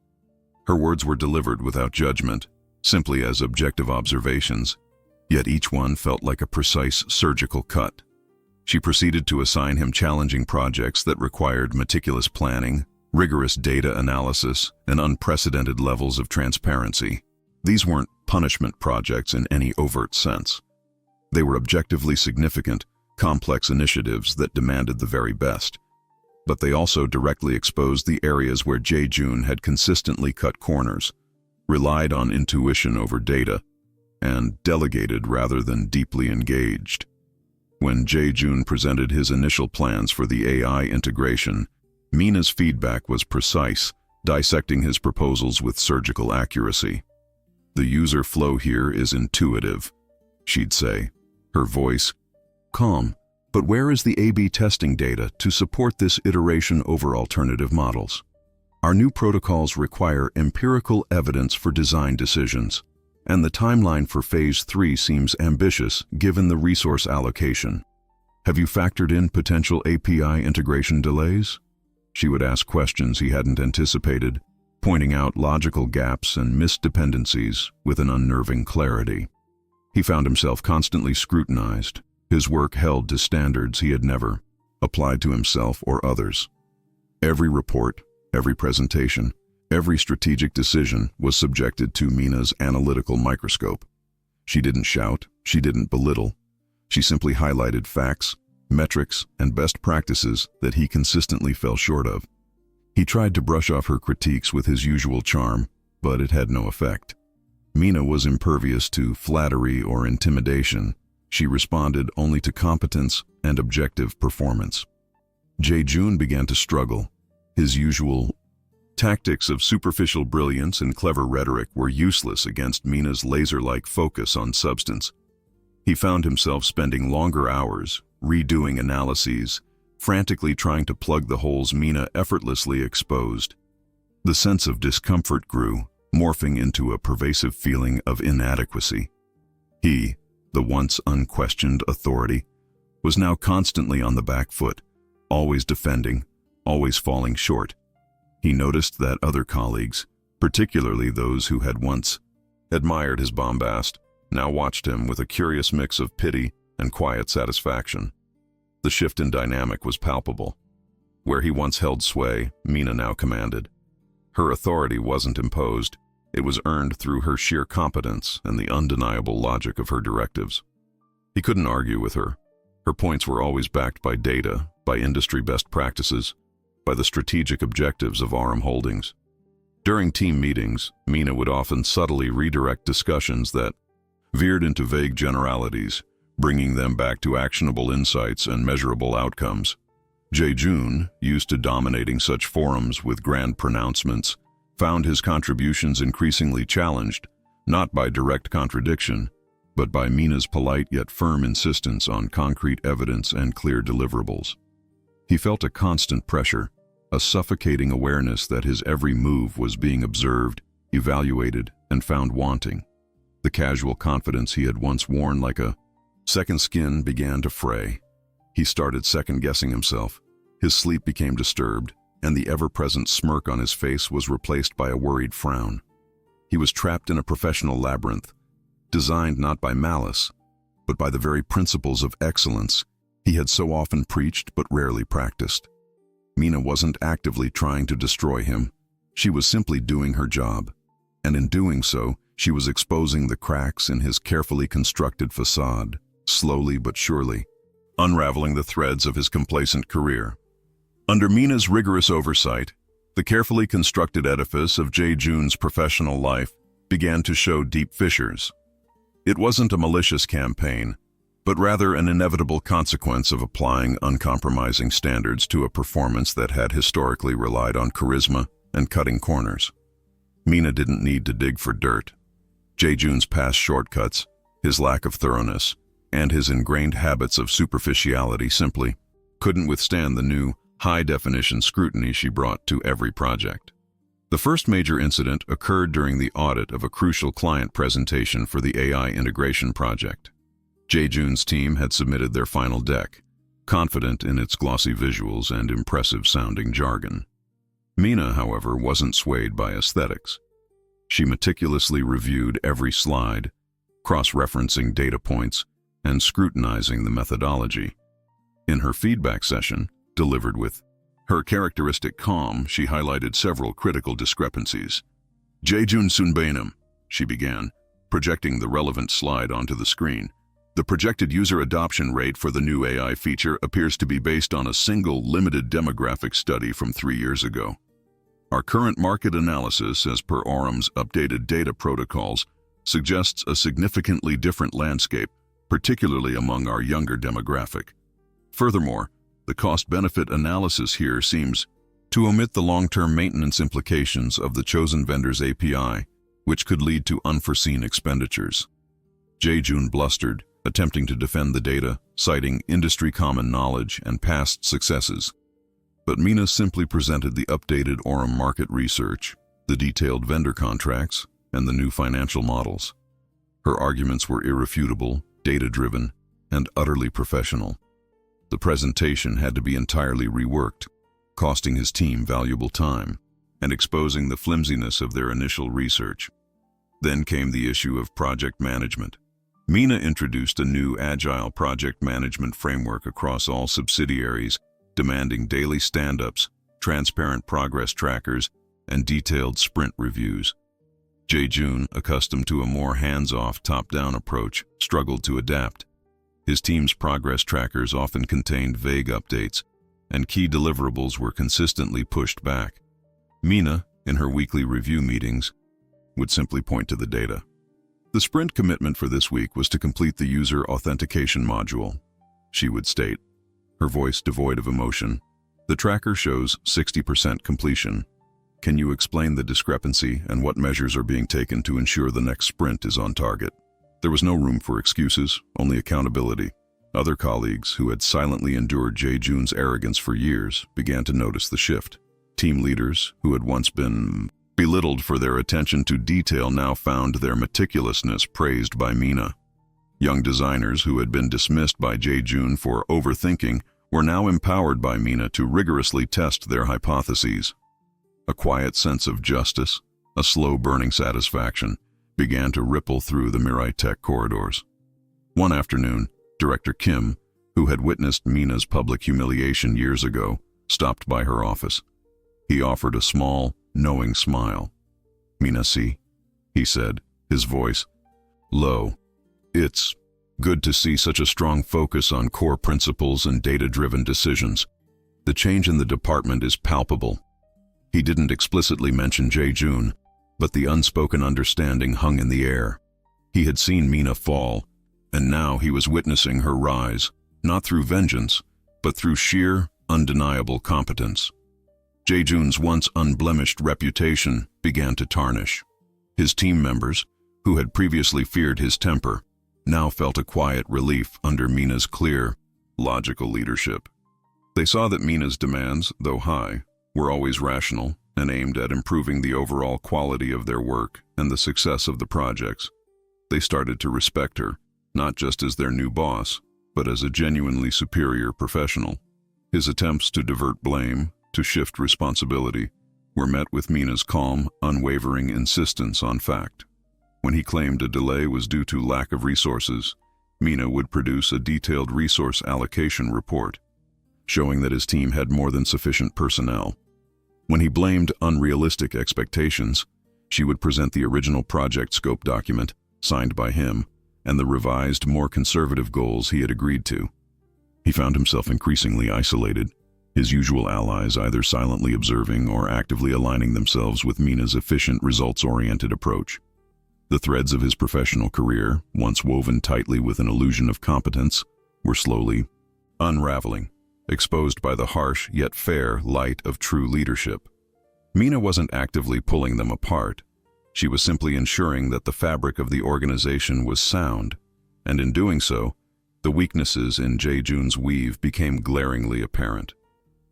Her words were delivered without judgment, simply as objective observations, yet each one felt like a precise surgical cut. She proceeded to assign him challenging projects that required meticulous planning, rigorous data analysis, and unprecedented levels of transparency. These weren't punishment projects in any overt sense. They were objectively significant, complex initiatives that demanded the very best. But they also directly exposed the areas where Jae-joon had consistently cut corners, relied on intuition over data, and delegated rather than deeply engaged. When Jae-joon presented his initial plans for the AI integration, Mina's feedback was precise, dissecting his proposals with surgical accuracy. "The user flow here is intuitive," she'd say, her voice calm. "But where is the A/B testing data to support this iteration over alternative models? Our new protocols require empirical evidence for design decisions, and the timeline for Phase 3 seems ambitious given the resource allocation. Have you factored in potential API integration delays?" She would ask questions he hadn't anticipated, pointing out logical gaps and missed dependencies with an unnerving clarity. He found himself constantly scrutinized, his work held to standards he had never applied to himself or others. Every report, every presentation, Every strategic decision was subjected to Mina's analytical microscope. She didn't shout, she didn't belittle. She simply highlighted facts, metrics, and best practices that he consistently fell short of. He tried to brush off her critiques with his usual charm, but it had no effect. Mina was impervious to flattery or intimidation. She responded only to competence and objective performance. Jae-joon began to struggle. His usual tactics of superficial brilliance and clever rhetoric were useless against Mina's laser-like focus on substance. He found himself spending longer hours, redoing analyses, frantically trying to plug the holes Mina effortlessly exposed. The sense of discomfort grew, morphing into a pervasive feeling of inadequacy. He, the once unquestioned authority, was now constantly on the back foot, always defending, always falling short. He noticed that other colleagues, particularly those who had once admired his bombast, now watched him with a curious mix of pity and quiet satisfaction. The shift in dynamic was palpable. Where he once held sway, Mina now commanded. Her authority wasn't imposed, it was earned through her sheer competence and the undeniable logic of her directives. He couldn't argue with her. Her points were always backed by data, by industry best practices, by the strategic objectives of RM Holdings. During team meetings, Mina would often subtly redirect discussions that veered into vague generalities, bringing them back to actionable insights and measurable outcomes. Jae-joon, used to dominating such forums with grand pronouncements, found his contributions increasingly challenged, not by direct contradiction, but by Mina's polite yet firm insistence on concrete evidence and clear deliverables. He felt a constant pressure, a suffocating awareness that his every move was being observed, evaluated, and found wanting. The casual confidence he had once worn like a second skin began to fray. He started second-guessing himself. His sleep became disturbed, and the ever-present smirk on his face was replaced by a worried frown. He was trapped in a professional labyrinth, designed not by malice, but by the very principles of excellence he had so often preached but rarely practiced. Mina wasn't actively trying to destroy him. She was simply doing her job, and in doing so, she was exposing the cracks in his carefully constructed facade, slowly but surely, unraveling the threads of his complacent career. Under Mina's rigorous oversight, the carefully constructed edifice of Jae-joon's professional life began to show deep fissures. It wasn't a malicious campaign, but rather an inevitable consequence of applying uncompromising standards to a performance that had historically relied on charisma and cutting corners. Mina didn't need to dig for dirt. Jae-joon's past shortcuts, his lack of thoroughness, and his ingrained habits of superficiality simply couldn't withstand the new, high-definition scrutiny she brought to every project. The first major incident occurred during the audit of a crucial client presentation for the AI integration project. Jae-joon's team had submitted their final deck, confident in its glossy visuals and impressive-sounding jargon. Mina, however, wasn't swayed by aesthetics. She meticulously reviewed every slide, cross-referencing data points and scrutinizing the methodology. In her feedback session, delivered with her characteristic calm, she highlighted several critical discrepancies. Jae-joon Sunbainam, she began, projecting the relevant slide onto the screen. The projected user adoption rate for the new AI feature appears to be based on a single limited demographic study from 3 years ago. Our current market analysis, as per Orum's updated data protocols, suggests a significantly different landscape, particularly among our younger demographic. Furthermore, the cost-benefit analysis here seems to omit the long-term maintenance implications of the chosen vendor's API, which could lead to unforeseen expenditures. Jae-joon blustered, attempting to defend the data, citing industry common knowledge and past successes. But Mina simply presented the updated Orum market research, the detailed vendor contracts, and the new financial models. Her arguments were irrefutable, data-driven, and utterly professional. The presentation had to be entirely reworked, costing his team valuable time and exposing the flimsiness of their initial research. Then came the issue of project management. Mina introduced a new agile project management framework across all subsidiaries, demanding daily stand-ups, transparent progress trackers, and detailed sprint reviews. Jae-joon, accustomed to a more hands-off, top-down approach, struggled to adapt. His team's progress trackers often contained vague updates, and key deliverables were consistently pushed back. Mina, in her weekly review meetings, would simply point to the data. The sprint commitment for this week was to complete the user authentication module, she would state, her voice devoid of emotion. The tracker shows 60% completion. Can you explain the discrepancy and what measures are being taken to ensure the next sprint is on target? There was no room for excuses, only accountability. Other colleagues, who had silently endured Jae-joon's arrogance for years, began to notice the shift. Team leaders, who had once been belittled for their attention to detail, now found their meticulousness praised by Mina. Young designers who had been dismissed by Jae-joon for overthinking were now empowered by Mina to rigorously test their hypotheses. A quiet sense of justice, a slow-burning satisfaction, began to ripple through the Mirai Tech corridors. One afternoon, Director Kim, who had witnessed Mina's public humiliation years ago, stopped by her office. He offered a small, knowing smile. "Mina, see," he said, his voice low. "It's good to see such a strong focus on core principles and data-driven decisions. The change in the department is palpable." He didn't explicitly mention Jae-joon, but the unspoken understanding hung in the air. He had seen Mina fall, and now he was witnessing her rise, not through vengeance, but through sheer, undeniable competence. Jae-joon's once unblemished reputation began to tarnish. His team members, who had previously feared his temper, now felt a quiet relief under Mina's clear, logical leadership. They saw that Mina's demands, though high, were always rational and aimed at improving the overall quality of their work and the success of the projects. They started to respect her, not just as their new boss, but as a genuinely superior professional. His attempts to divert blame, to shift responsibility, were met with Mina's calm, unwavering insistence on fact. When he claimed a delay was due to lack of resources, Mina would produce a detailed resource allocation report, showing that his team had more than sufficient personnel. When he blamed unrealistic expectations, she would present the original project scope document, signed by him, and the revised, more conservative goals he had agreed to. He found himself increasingly isolated, his usual allies either silently observing or actively aligning themselves with Mina's efficient, results-oriented approach. The threads of his professional career, once woven tightly with an illusion of competence, were slowly unraveling, exposed by the harsh yet fair light of true leadership. Mina wasn't actively pulling them apart. She was simply ensuring that the fabric of the organization was sound, and in doing so, the weaknesses in Jae-joon's weave became glaringly apparent.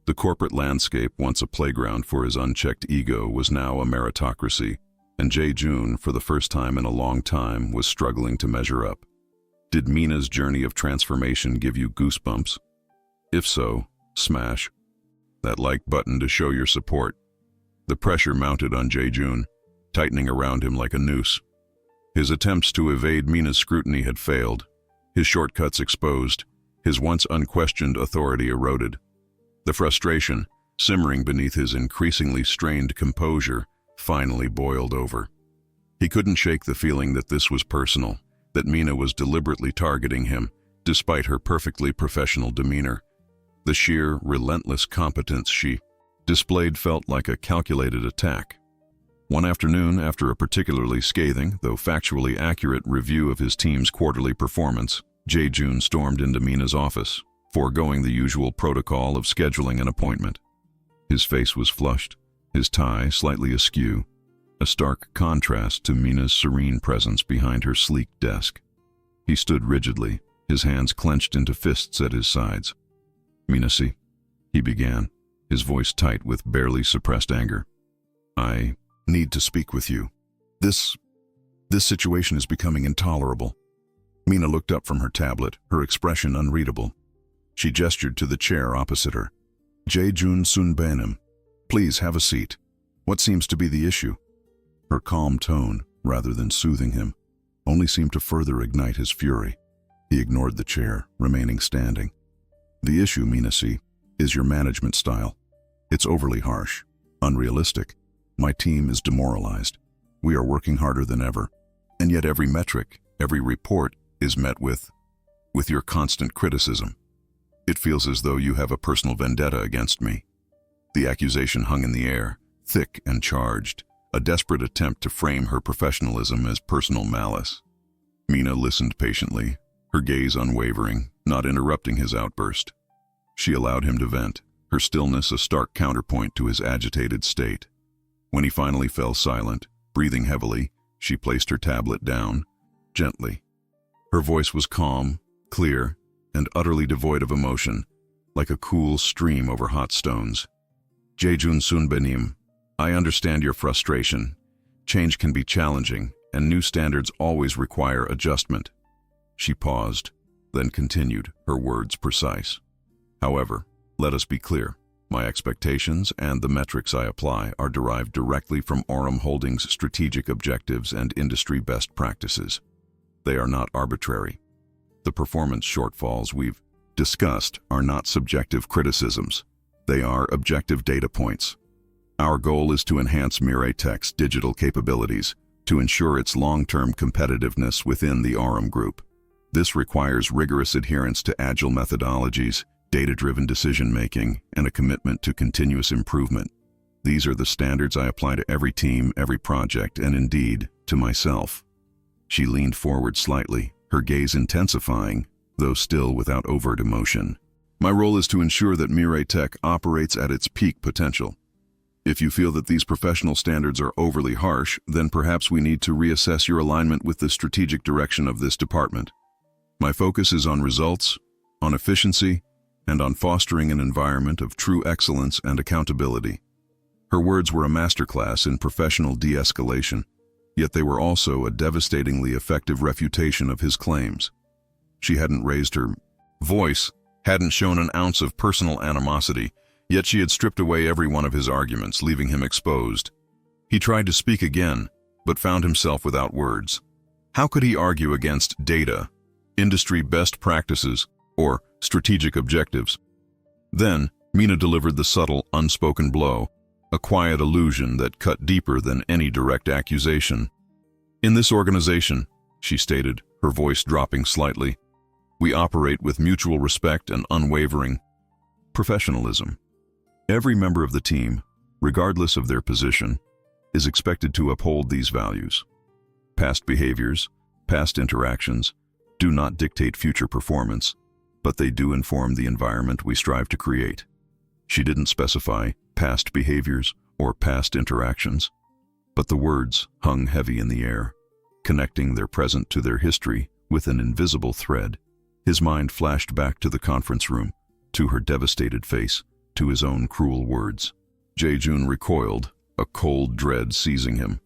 The corporate landscape, once a playground for his unchecked ego, was now a meritocracy, and Jae-joon, for the first time in a long time, was struggling to measure up. Did Mina's journey of transformation give you goosebumps? If so, smash that like button to show your support. The pressure mounted on Jae-joon, tightening around him like a noose. His attempts to evade Mina's scrutiny had failed, his shortcuts exposed, his once unquestioned authority eroded. The frustration, simmering beneath his increasingly strained composure, finally boiled over. He couldn't shake the feeling that this was personal, that Mina was deliberately targeting him, despite her perfectly professional demeanor. The sheer, relentless competence she displayed felt like a calculated attack. One afternoon, after a particularly scathing, though factually accurate, review of his team's quarterly performance, Jae-joon stormed into Mina's office, foregoing the usual protocol of scheduling an appointment. His face was flushed, his tie slightly askew, a stark contrast to Mina's serene presence behind her sleek desk. He stood rigidly, his hands clenched into fists at his sides. "Mina, see," he began, his voice tight with barely suppressed anger. "I need to speak with you. This situation is becoming intolerable." Mina looked up from her tablet, her expression unreadable. She gestured to the chair opposite her. "Jae-joon Sunbanim, please have a seat. What seems to be the issue?" Her calm tone, rather than soothing him, only seemed to further ignite his fury. He ignored the chair, remaining standing. "The issue, Mina, see, is your management style. It's overly harsh, unrealistic, My team is demoralized. We are working harder than ever. And yet every metric, every report is met with your constant criticism. It feels as though you have a personal vendetta against me. The accusation hung in the air, thick and charged, a desperate attempt to frame her professionalism as personal malice. Mina listened patiently, her gaze unwavering, not interrupting his outburst. She allowed him to vent, her stillness a stark counterpoint to his agitated state. When he finally fell silent, breathing heavily, she placed her tablet down, gently. Her voice was calm, clear, and utterly devoid of emotion, like a cool stream over hot stones. Jae-joon Sunbenim, I understand your frustration. Change can be challenging, and new standards always require adjustment. She paused, then continued, her words precise. However, let us be clear. My expectations and the metrics I apply are derived directly from Aurum Holdings' strategic objectives and industry best practices. They are not arbitrary. The performance shortfalls we've discussed are not subjective criticisms. They are objective data points. Our goal is to enhance Mina-Tech's digital capabilities to ensure its long-term competitiveness within the Aurum Group. This requires rigorous adherence to agile methodologies, data-driven decision-making, and a commitment to continuous improvement. These are the standards I apply to every team, every project, and indeed, to myself. She leaned forward slightly, her gaze intensifying, though still without overt emotion. My role is to ensure that Mina-Tech operates at its peak potential. If you feel that these professional standards are overly harsh, then perhaps we need to reassess your alignment with the strategic direction of this department. My focus is on results, on efficiency, and on fostering an environment of true excellence and accountability. Her words were a masterclass in professional de-escalation, yet they were also a devastatingly effective refutation of his claims. She hadn't raised her voice, hadn't shown an ounce of personal animosity, yet she had stripped away every one of his arguments, leaving him exposed. He tried to speak again, but found himself without words. How could he argue against data, industry best practices, or strategic objectives? Then, Mina delivered the subtle, unspoken blow, a quiet allusion that cut deeper than any direct accusation. In this organization, she stated, her voice dropping slightly, we operate with mutual respect and unwavering professionalism. Every member of the team, regardless of their position, is expected to uphold these values. Past behaviors, past interactions, do not dictate future performance, but they do inform the environment we strive to create. She didn't specify past behaviors or past interactions, but the words hung heavy in the air, connecting their present to their history with an invisible thread. His mind flashed back to the conference room, to her devastated face, to his own cruel words. Jae-joon recoiled, a cold dread seizing him.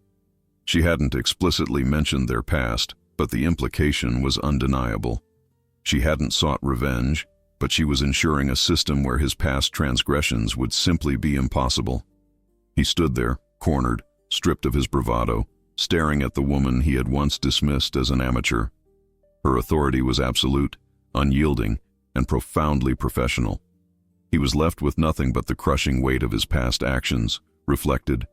She hadn't explicitly mentioned their past, but the implication was undeniable. She hadn't sought revenge, but she was ensuring a system where his past transgressions would simply be impossible. He stood there, cornered, stripped of his bravado, staring at the woman he had once dismissed as an amateur. Her authority was absolute, unyielding, and profoundly professional. He was left with nothing but the crushing weight of his past actions, reflected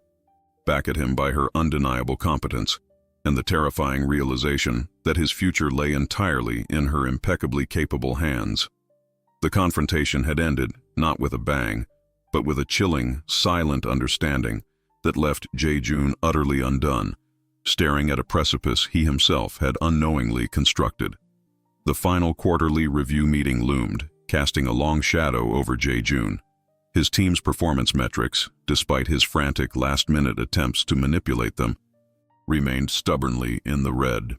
back at him by her undeniable competence, and the terrifying realization that his future lay entirely in her impeccably capable hands. The confrontation had ended, not with a bang, but with a chilling, silent understanding that left Jae-joon utterly undone, staring at a precipice he himself had unknowingly constructed. The final quarterly review meeting loomed, casting a long shadow over Jae-joon. His team's performance metrics, despite his frantic last-minute attempts to manipulate them, remained stubbornly in the red.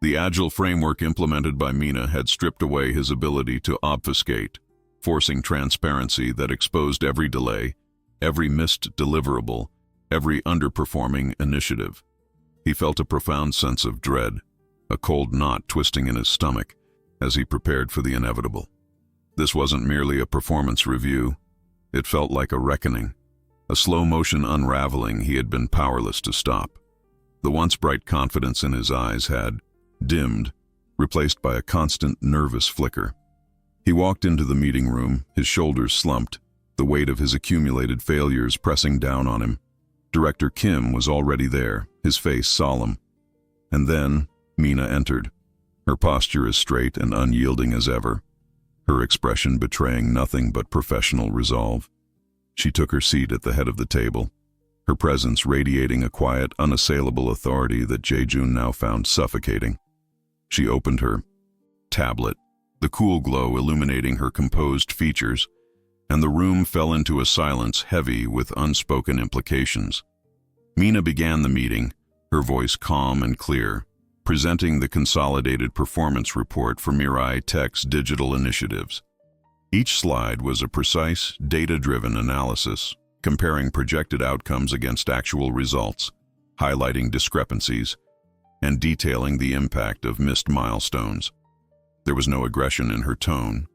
The agile framework implemented by Mina had stripped away his ability to obfuscate, forcing transparency that exposed every delay, every missed deliverable, every underperforming initiative. He felt a profound sense of dread, a cold knot twisting in his stomach as he prepared for the inevitable. This wasn't merely a performance review. It felt like a reckoning, a slow-motion unraveling he had been powerless to stop. The once bright confidence in his eyes had dimmed, replaced by a constant nervous flicker. He walked into the meeting room, his shoulders slumped, the weight of his accumulated failures pressing down on him. Director Kim was already there, his face solemn. And then Mina entered, her posture as straight and unyielding as ever, her expression betraying nothing but professional resolve. She took her seat at the head of the table, her presence radiating a quiet, unassailable authority that Jae-joon now found suffocating. She opened her tablet, the cool glow illuminating her composed features, and the room fell into a silence heavy with unspoken implications. Mina began the meeting, her voice calm and clear, presenting the consolidated performance report for Mirai Tech's digital initiatives. Each slide was a precise, data-driven analysis, comparing projected outcomes against actual results, highlighting discrepancies, and detailing the impact of missed milestones. There was no aggression in her tone,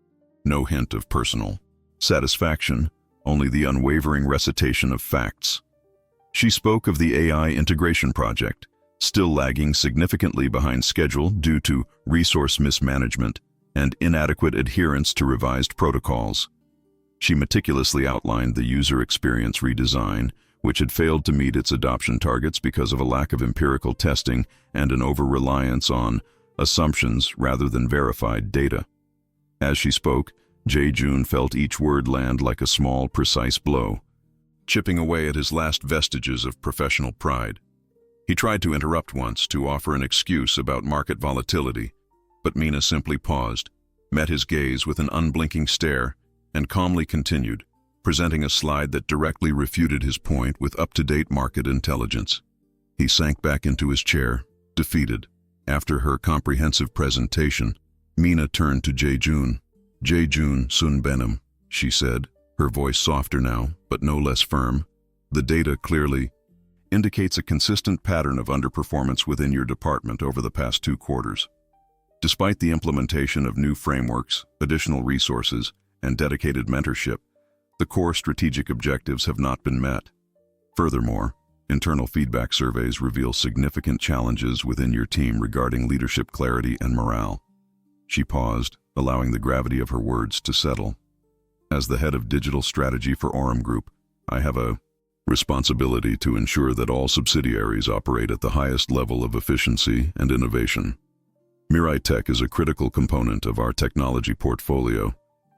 no hint of personal satisfaction, only the unwavering recitation of facts. She spoke of the AI integration project, still lagging significantly behind schedule due to resource mismanagement and inadequate adherence to revised protocols. She meticulously outlined the user experience redesign, which had failed to meet its adoption targets because of a lack of empirical testing and an over-reliance on assumptions rather than verified data. As she spoke, Jae-joon felt each word land like a small, precise blow, chipping away at his last vestiges of professional pride. He tried to interrupt once to offer an excuse about market volatility, but Mina simply paused, met his gaze with an unblinking stare, and calmly continued, presenting a slide that directly refuted his point with up-to-date market intelligence. He sank back into his chair, defeated. After her comprehensive presentation, Mina turned to Jae-joon. "Jae-joon Sunbenim," she said, her voice softer now, but no less firm. "The data clearly indicates a consistent pattern of underperformance within your department over the past 2 quarters. Despite the implementation of new frameworks, additional resources, and dedicated mentorship, the core strategic objectives have not been met. Furthermore, internal feedback surveys reveal significant challenges within your team regarding leadership clarity and morale." She paused, allowing the gravity of her words to settle. "As the head of digital strategy for Aurum Group, I have a responsibility to ensure that all subsidiaries operate at the highest level of efficiency and innovation. Mirai Tech is a critical component of our technology portfolio,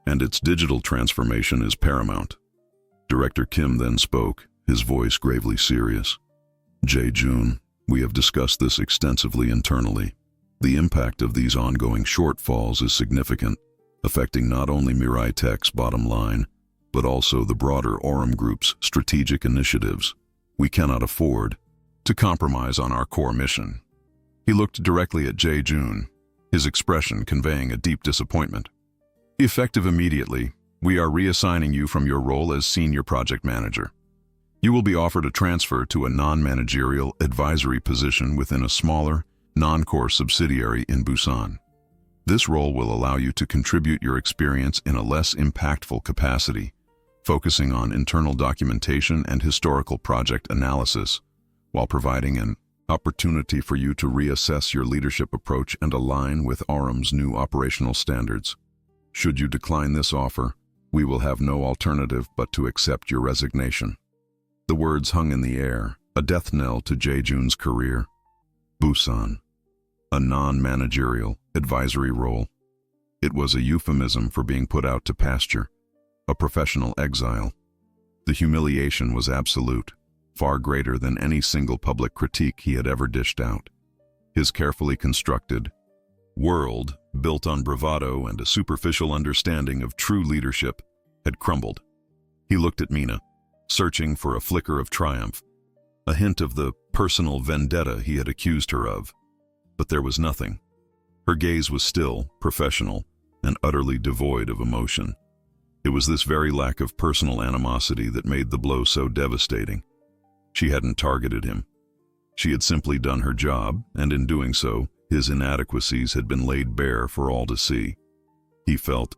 and its digital transformation is paramount." Director Kim then spoke, his voice gravely serious. "Jae-joon, we have discussed this extensively internally. The impact of these ongoing shortfalls is significant, affecting not only Mirai Tech's bottom line, but also the broader Aurum Group's strategic initiatives. We cannot afford to compromise on our core mission." He looked directly at Jae-joon, his expression conveying a deep disappointment. "Effective immediately, we are reassigning you from your role as senior project manager. You will be offered a transfer to a non-managerial advisory position within a smaller, non-core subsidiary in Busan. This role will allow you to contribute your experience in a less impactful capacity, focusing on internal documentation and historical project analysis, while providing an opportunity for you to reassess your leadership approach and align with Aurum's new operational standards. Should you decline this offer, we will have no alternative but to accept your resignation." The words hung in the air, a death knell to Jae-joon's career. Busan, a non-managerial advisory role. It was a euphemism for being put out to pasture, a professional exile. The humiliation was absolute, far greater than any single public critique he had ever dished out. His carefully constructed world, built on bravado and a superficial understanding of true leadership, had crumbled. He looked at Mina, searching for a flicker of triumph, a hint of the personal vendetta he had accused her of. But there was nothing. Her gaze was still, professional, and utterly devoid of emotion. It was this very lack of personal animosity that made the blow so devastating. She hadn't targeted him. She had simply done her job, and in doing so, his inadequacies had been laid bare for all to see. He felt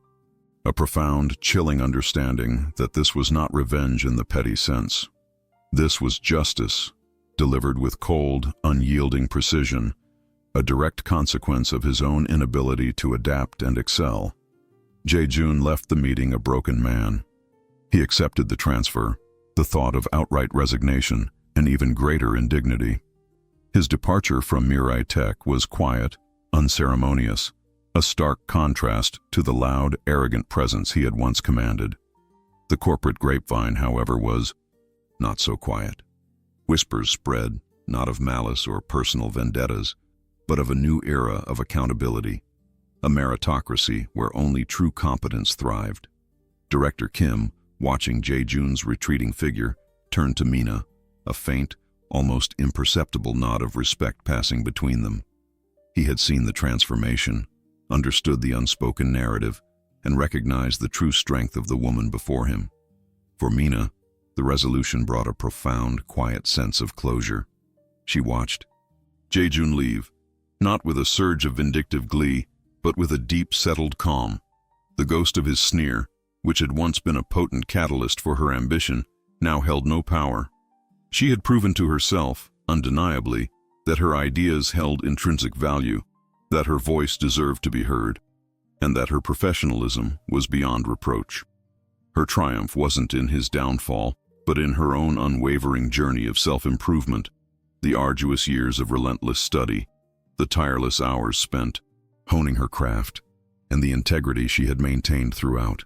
a profound, chilling understanding that this was not revenge in the petty sense. This was justice, delivered with cold, unyielding precision, a direct consequence of his own inability to adapt and excel. Jae-joon left the meeting a broken man. He accepted the transfer, the thought of outright resignation, and even greater in dignity. His departure from Mirai Tech was quiet, unceremonious, a stark contrast to the loud, arrogant presence he had once commanded. The corporate grapevine, however, was not so quiet. Whispers spread, not of malice or personal vendettas, but of a new era of accountability, a meritocracy where only true competence thrived. Director Kim, watching Jae-joon's retreating figure, turned to Mina, a faint, almost imperceptible nod of respect passing between them. He had seen the transformation, understood the unspoken narrative, and recognized the true strength of the woman before him. For Mina, the resolution brought a profound, quiet sense of closure. She watched Jae-joon leave, not with a surge of vindictive glee, but with a deep, settled calm. The ghost of his sneer, which had once been a potent catalyst for her ambition, now held no power. She had proven to herself, undeniably, that her ideas held intrinsic value, that her voice deserved to be heard, and that her professionalism was beyond reproach. Her triumph wasn't in his downfall, but in her own unwavering journey of self-improvement, the arduous years of relentless study, the tireless hours spent honing her craft, and the integrity she had maintained throughout.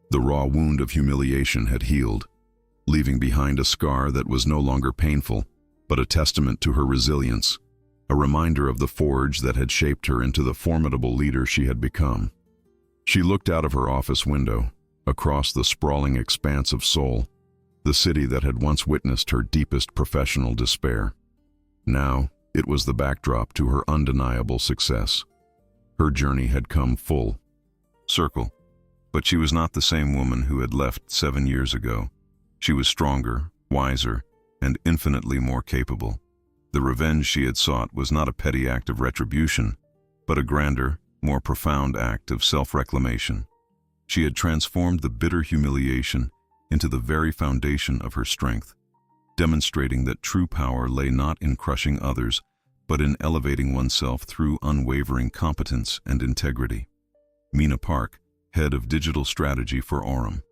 The raw wound of humiliation had healed, leaving behind a scar that was no longer painful, but a testament to her resilience, a reminder of the forge that had shaped her into the formidable leader she had become. She looked out of her office window, across the sprawling expanse of Seoul, the city that had once witnessed her deepest professional despair. Now, it was the backdrop to her undeniable success. Her journey had come full circle, but she was not the same woman who had left 7 years ago. She was stronger, wiser, and infinitely more capable. The revenge she had sought was not a petty act of retribution, but a grander, more profound act of self-reclamation. She had transformed the bitter humiliation into the very foundation of her strength, demonstrating that true power lay not in crushing others, but in elevating oneself through unwavering competence and integrity. Mina Park, head of digital strategy for Aurum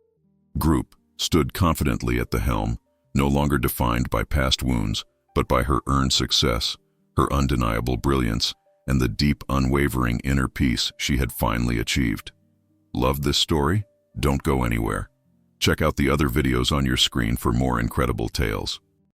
Group, stood confidently at the helm, no longer defined by past wounds, but by her earned success, her undeniable brilliance, and the deep, unwavering inner peace she had finally achieved. Loved this story? Don't go anywhere. Check out the other videos on your screen for more incredible tales.